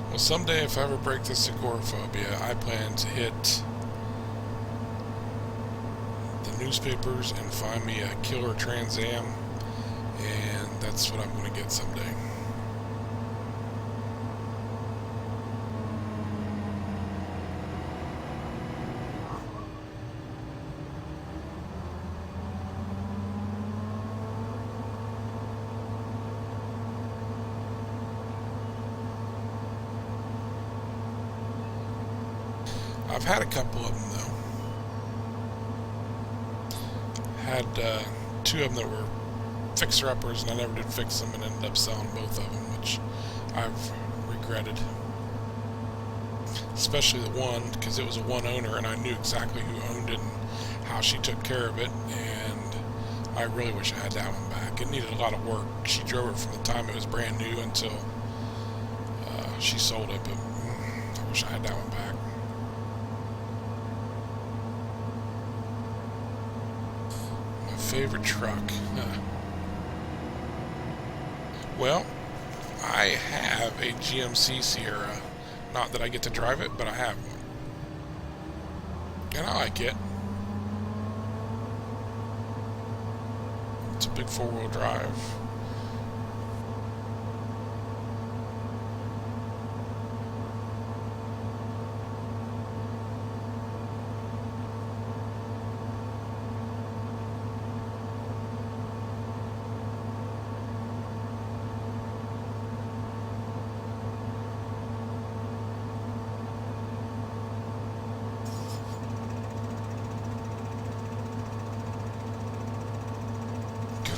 Well, someday if I ever break this agoraphobia, I plan to hit the newspapers and find me a killer Trans Am, and that's what I'm going to get someday. I've had a couple of them, though. Had two of them that were fixer-uppers, and I never did fix them and ended up selling both of them, which I've regretted. Especially the one, because it was a one owner, and I knew exactly who owned it and how she took care of it, and I really wish I had that one back. It needed a lot of work. She drove it from the time it was brand new until she sold it, but I wish I had that one back. Favorite truck? Well, I have a GMC Sierra. Not that I get to drive it, but I have one. And I like it. It's a big four-wheel drive.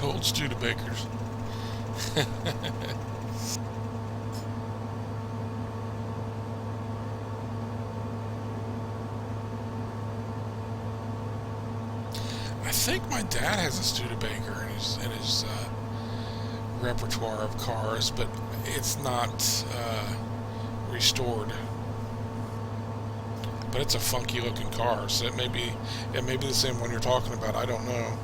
Old Studebakers. I think my dad has a Studebaker in his repertoire of cars, but it's not restored. But it's a funky looking car, so it may be the same one you're talking about. I don't know.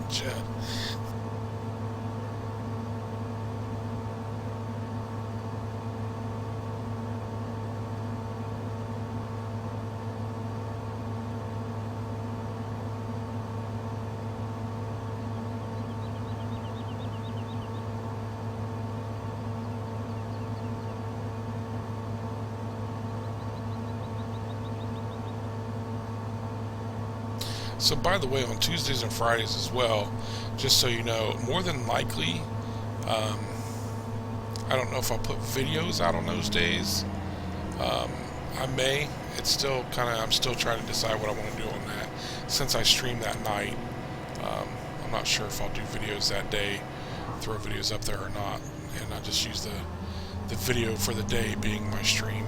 Judd. So by the way, on Tuesdays and Fridays as well, just so you know, more than likely, I don't know if I'll put videos out on those days. I may. It's still I'm still trying to decide what I want to do on that. Since I stream that night, I'm not sure if I'll do videos that day, throw videos up there or not, and I just use the video for the day being my stream.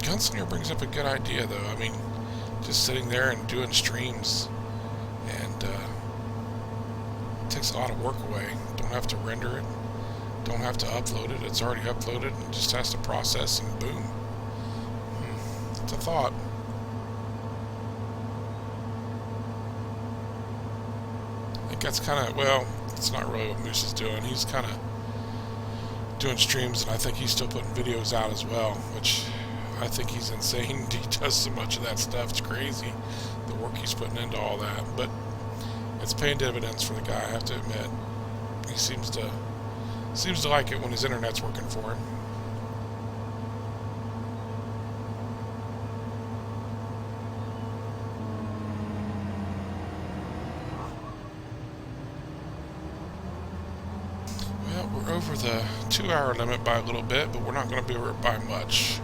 Gunslinger brings up a good idea, though. I mean, just sitting there and doing streams, and it takes a lot of work away. Don't have to render it, don't have to upload it. It's already uploaded, and just has to process, and boom. It's a thought. I think that's kind of, well, it's not really what Moose is doing. He's kind of doing streams, and I think he's still putting videos out as well, which I think he's insane. He does so much of that stuff. It's crazy, the work he's putting into all that. But it's paying dividends for the guy, I have to admit. He seems to Seems to like it when his internet's working for him. Well, we're over the 2-hour limit by a little bit, but we're not going to be over it by much.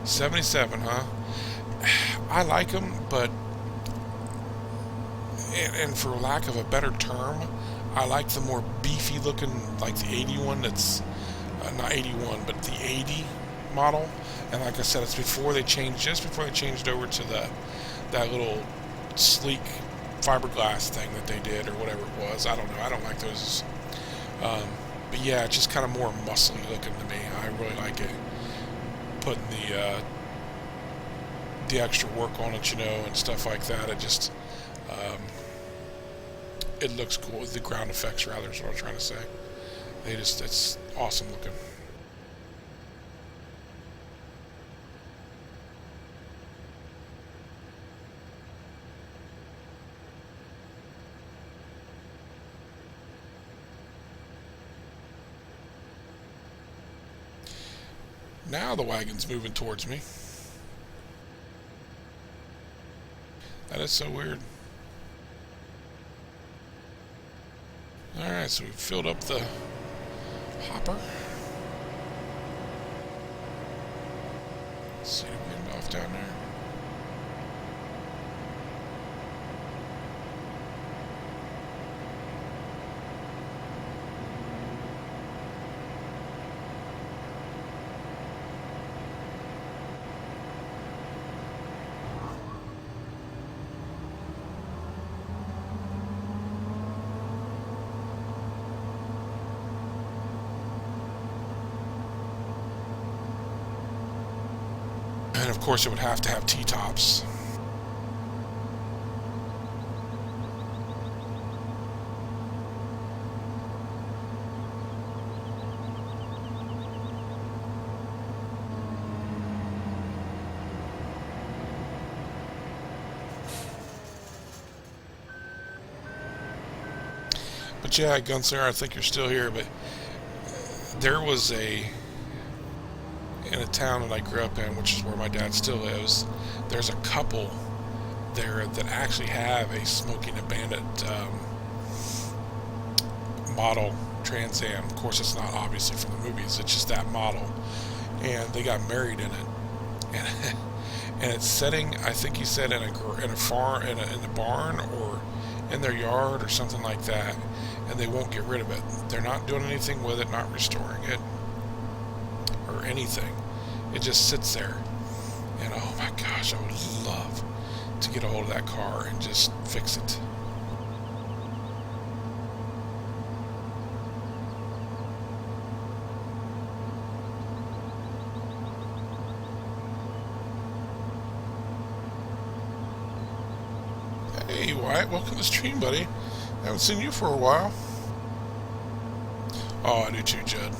77, huh? I like them, but and for lack of a better term, I like the more beefy looking, like the 81. That's not 81, but the 80 model. And like I said, it's just before they changed over to that little sleek fiberglass thing that they did, or whatever it was. I don't know. I don't like those. But yeah, it's just kind of more muscly looking to me. I really like it. Putting the extra work on it, and stuff like that. It just it looks cool. The ground effects, rather, is what I'm trying to say. It's awesome looking. Now the wagon's moving towards me. That is so weird. Alright, so we filled up the hopper. Let's see, we're getting off down there. And of course it would have to have T-tops. But yeah, Gunslinger, I think you're still here, but there was in a town that I grew up in, which is where my dad still lives, there's a couple there that actually have a Smokey and the Bandit model Trans Am. Of course, it's not obviously from the movies; it's just that model, and they got married in it, and and it's sitting, I think he said, in a farm, in the barn, or in their yard, or something like that, and they won't get rid of it. They're not doing anything with it, not restoring it, or anything. It just sits there. And oh my gosh, I would love to get a hold of that car and just fix it. Hey Wyatt, welcome to the stream, buddy. I haven't seen you for a while. Oh, I do too, Judd.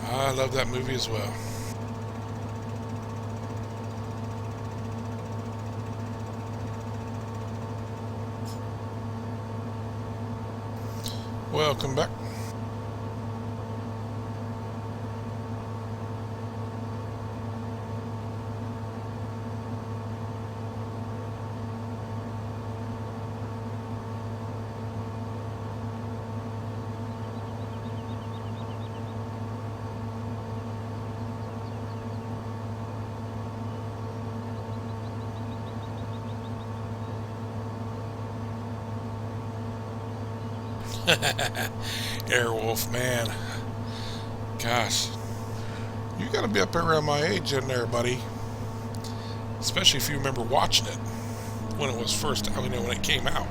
I love that movie as well. Welcome back. Airwolf, man. Gosh. You gotta be up around my age in there, buddy. Especially if you remember watching it when it was first, when it came out.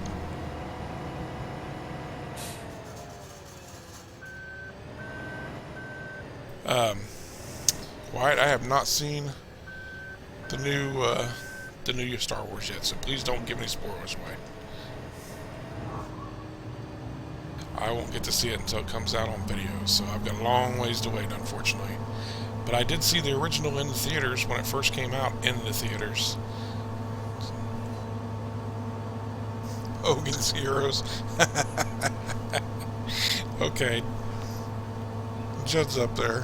Wyatt, I have not seen the new Star Wars yet, so please don't give any spoilers away. I won't get to see it until it comes out on video, so I've got a long ways to wait, unfortunately. But I did see the original in the theaters when it first came out in the theaters. Hogan's Heroes. Okay, Judd's up there.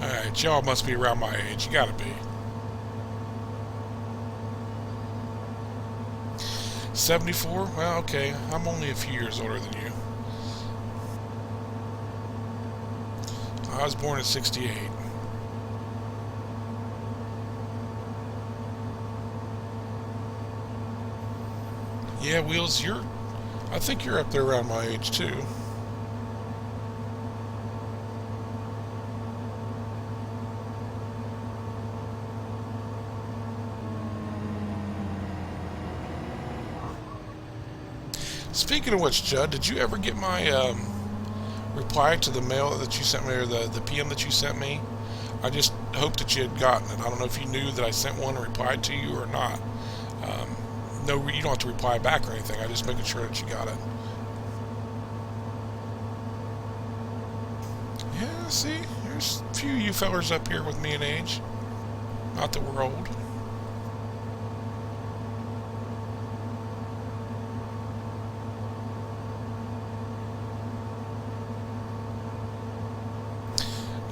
Alright, y'all must be around my age. You gotta be. 74? Well, okay. I'm only a few years older than you. I was born in 68. Yeah, Wheels, I think you're up there around my age, too. Speaking of which, Judd, did you ever get my reply to the mail that you sent me, or the PM that you sent me? I just hoped that you had gotten it. I don't know if you knew that I sent one and replied to you or not. No, you don't have to reply back or anything. I'm just making sure that you got it. Yeah, see, there's a few of you fellers up here with me in age. Not that we're old.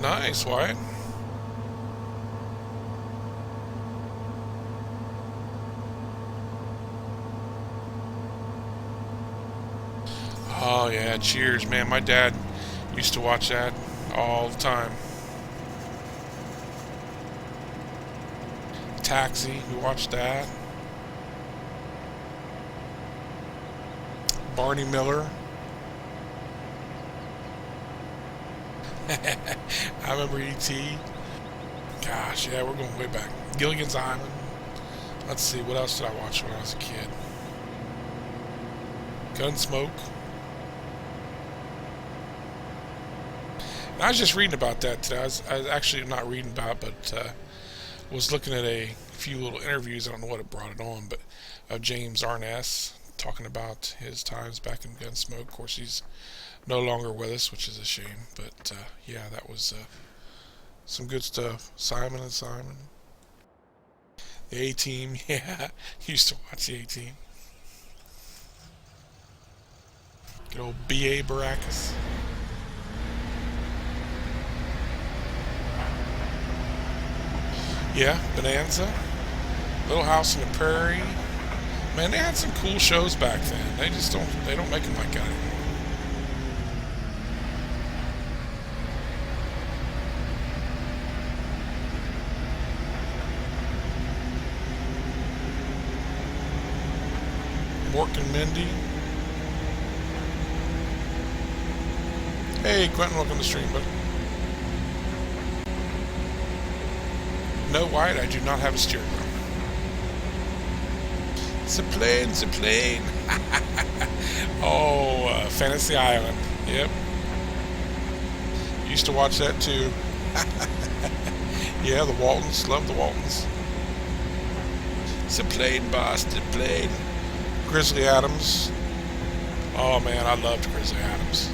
Nice, Wyatt. Oh yeah, Cheers, man. My dad used to watch that all the time. Taxi, we watched that. Barney Miller. I remember E.T. Gosh, yeah, we're going way back. Gilligan's Island. Let's see, what else did I watch when I was a kid? Gunsmoke. And I was just reading about that today. I was actually not reading about it, but was looking at a few little interviews. I don't know what it brought it on, but of James Arness talking about his times back in Gunsmoke. Of course, he's no longer with us, which is a shame. But yeah, that was some good stuff. Simon and Simon. The A-Team, yeah. Used to watch the A-Team. Good old B.A. Baracus. Yeah, Bonanza. Little House on the Prairie. Man, they had some cool shows back then. They don't make them like that anymore. Mork and Mindy. Hey, Quentin, welcome to the stream, buddy. No, Wyatt, I do not have a steering wheel. It's a plane, it's a plane. Oh, Fantasy Island. Yep. Used to watch that too. Yeah, the Waltons. Love the Waltons. It's a plane, boss. It's a plane. Grizzly Adams. Oh, man, I loved Grizzly Adams.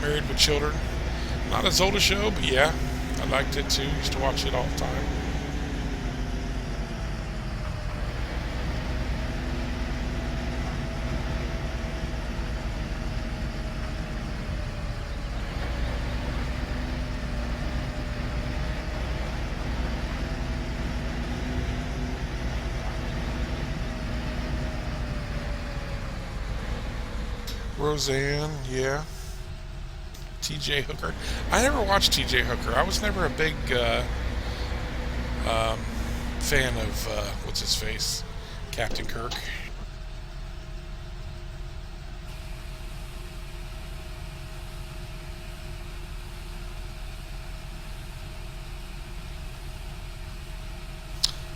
Married with Children. Not as old a show, but yeah, I liked it too. Used to watch it all the time. Roseanne, yeah. T.J. Hooker. I never watched T.J. Hooker. I was never a big fan of, what's his face? Captain Kirk.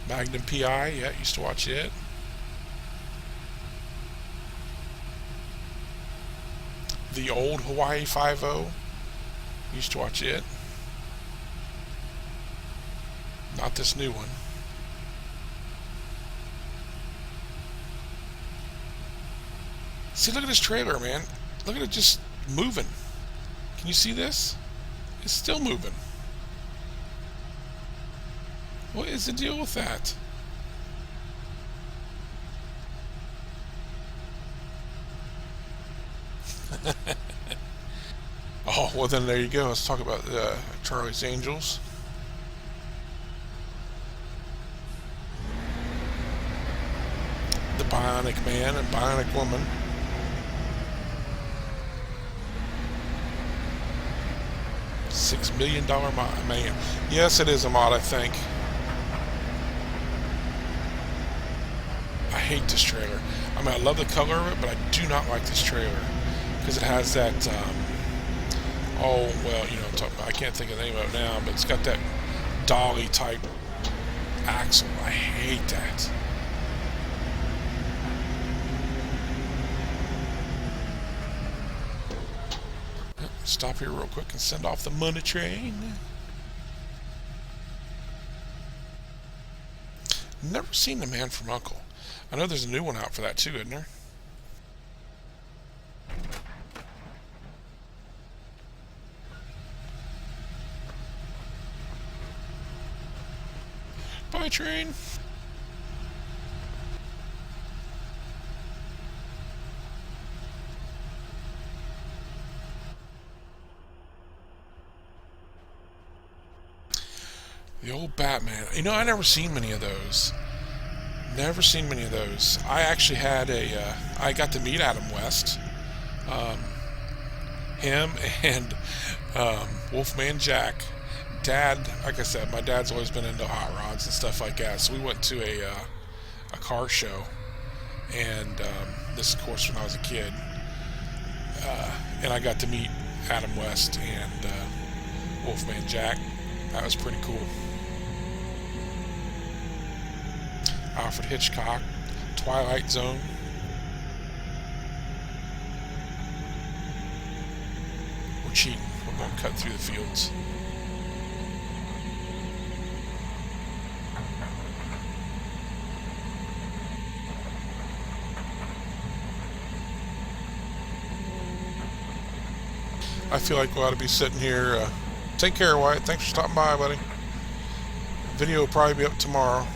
Magnum P.I., yeah, used to watch it. the old Hawaii 5-0. Used to watch it. Not this new one. See, look at this trailer, man. Look at it just moving. Can you see this? It's still moving. What is the deal with that? Oh, well then there you go. Let's talk about Charlie's Angels. The Bionic Man and Bionic Woman. $6 million man. Yes, it is a mod, I think. I hate this trailer. I mean, I love the color of it, but I do not like this trailer because it has that. Oh well, you know, I'm talking about, I can't think of the name of it now, but it's got that dolly type axle. I hate that. Stop here real quick and send off the money train. Never seen The Man from U.N.C.L.E. I know there's a new one out for that too, isn't there? Bye, train. The old Batman. You know, I never seen many of those. Never seen many of those. I actually had I got to meet Adam West. Him and Wolfman Jack. Dad, like I said, my dad's always been into hot rods and stuff like that. So we went to a car show. And this, of course, when I was a kid. And I got to meet Adam West and Wolfman Jack. That was pretty cool. Alfred Hitchcock, Twilight Zone. We're cheating. We're going to cut through the fields. I feel like we ought to be sitting here. Take care, Wyatt. Thanks for stopping by, buddy. Video will probably be up tomorrow.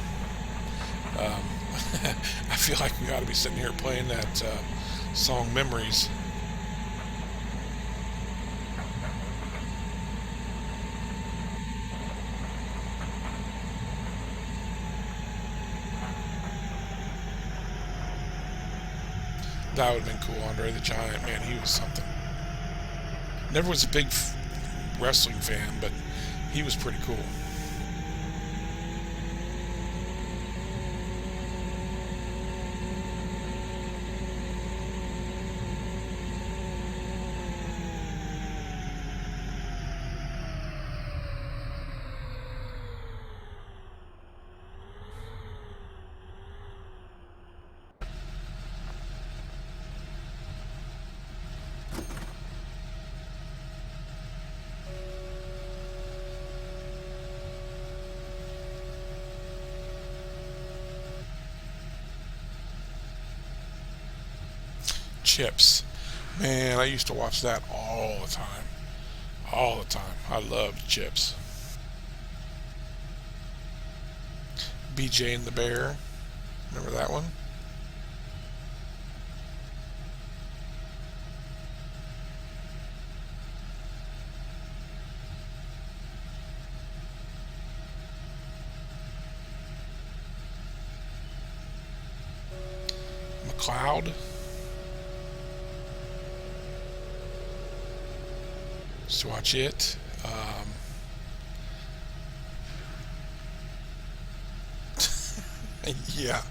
I feel like we ought to be sitting here playing that song Memories. That would have been cool. Andre the Giant, man, he was something. Never was a big wrestling fan, but he was pretty cool. Chips. Man, I used to watch that all the time. All the time. I loved Chips. BJ and the Bear. Remember that one? McCloud. Just watch it. Yeah.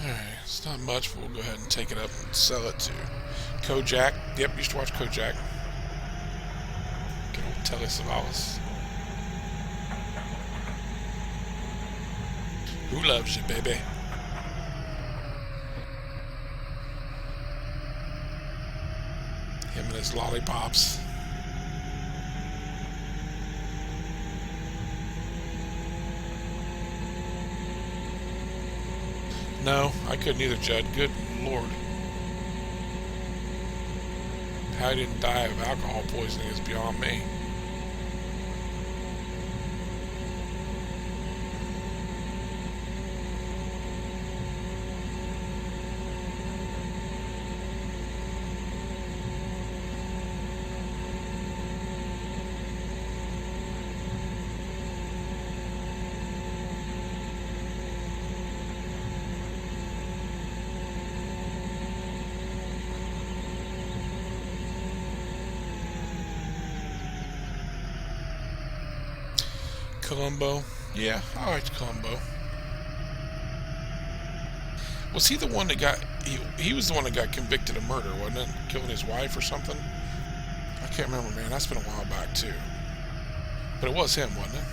Alright, It's not much, but we'll go ahead and take it up and sell it to Kojak. Yep, used to watch Kojak. Good old Telly Savalas. Who loves you, baby? Him and his lollipops. No, I couldn't either, Judd. Good Lord. How he didn't die of alcohol poisoning is beyond me. Columbo. Yeah, I liked Columbo. Was he the one that got... He was the one that got convicted of murder, wasn't it? Killing his wife or something? I can't remember, man. That's been a while back, too. But it was him, wasn't it?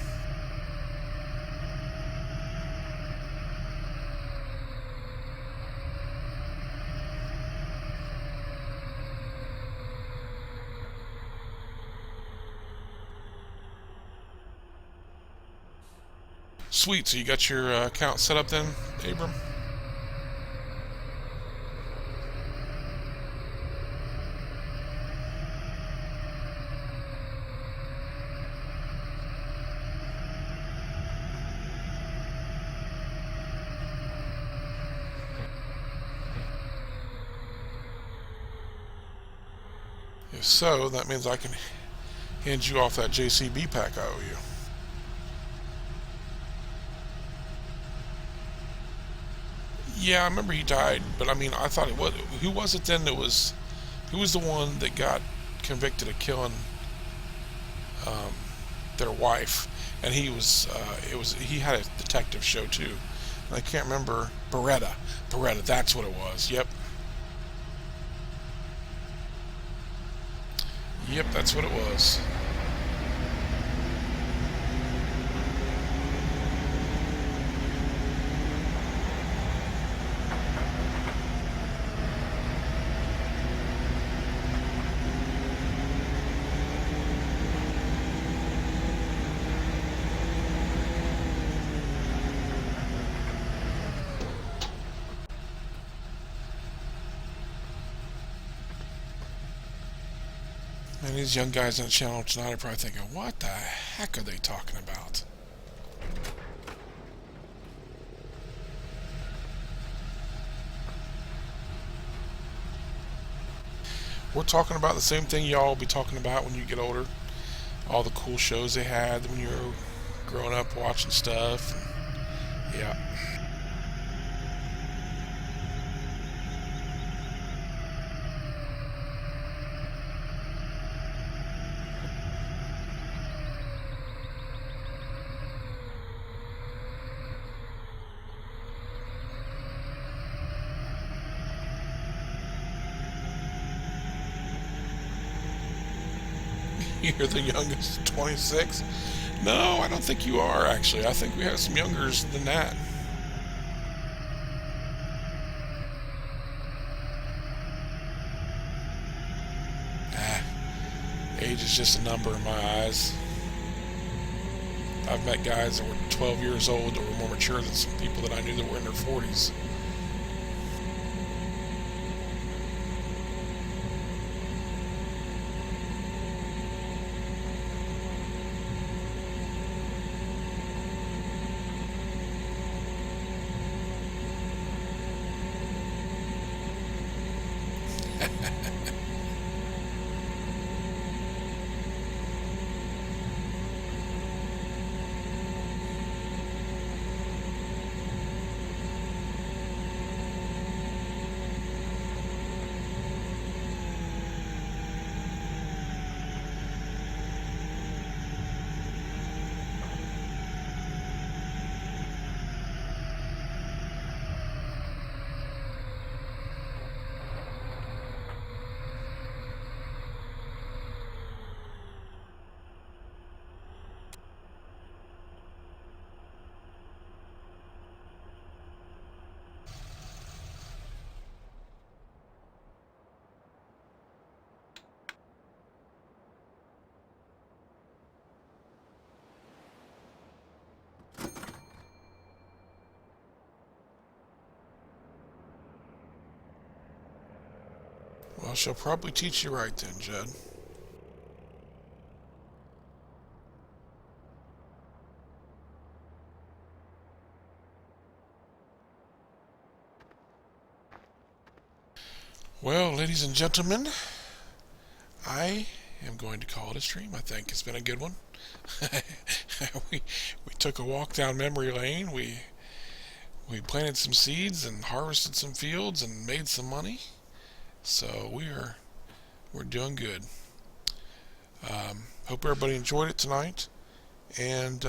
Sweet, so you got your account set up then, Abram? If so, that means I can hand you off that JCB pack I owe you. Yeah, I remember he died, but I mean, I thought it was... Who was it then that was... Who was the one that got convicted of killing their wife? And he was... He had a detective show, too. And I can't remember... Beretta, that's what it was. Yep. Yep, that's what it was. And these young guys on the channel tonight are probably thinking, what the heck are they talking about? We're talking about the same thing y'all will be talking about when you get older. All the cool shows they had when you were growing up watching stuff. And, yeah. You're the youngest, 26? No, I don't think you are, actually. I think we have some youngers than that. Age is just a number in my eyes. I've met guys that were 12 years old that were more mature than some people that I knew that were in their 40s. Well, she'll probably teach you right then, Judd. Well, ladies and gentlemen, I am going to call it a stream. I think it's been a good one. we we took a walk down memory lane. We planted some seeds and harvested some fields and made some money. So we're doing good. Hope everybody enjoyed it tonight, and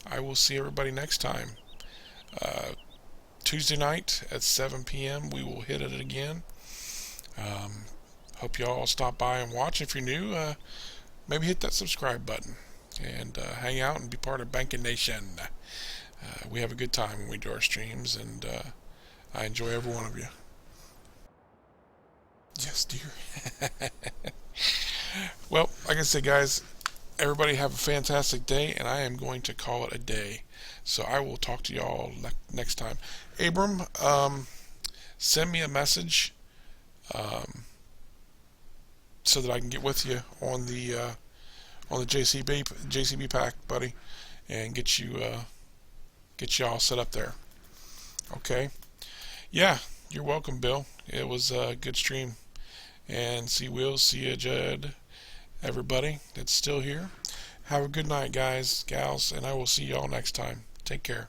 I will see everybody next time. Uh, Tuesday night at 7 p.m. we will hit it again. Um, Hope you all stop by and watch. If you're new, maybe hit that subscribe button and hang out and be part of Bankee Nation. We have a good time when we do our streams, and I enjoy every one of you. Yes, dear. Well, like I said, guys, everybody have a fantastic day, and I am going to call it a day. So I will talk to y'all next time. Abram, send me a message so that I can get with you on the JCB pack, buddy, and get you all set up there. Okay. Yeah, you're welcome, Bill. It was a good stream. And see Will, see you, Judd, everybody that's still here. Have a good night, guys, gals, and I will see y'all next time. Take care.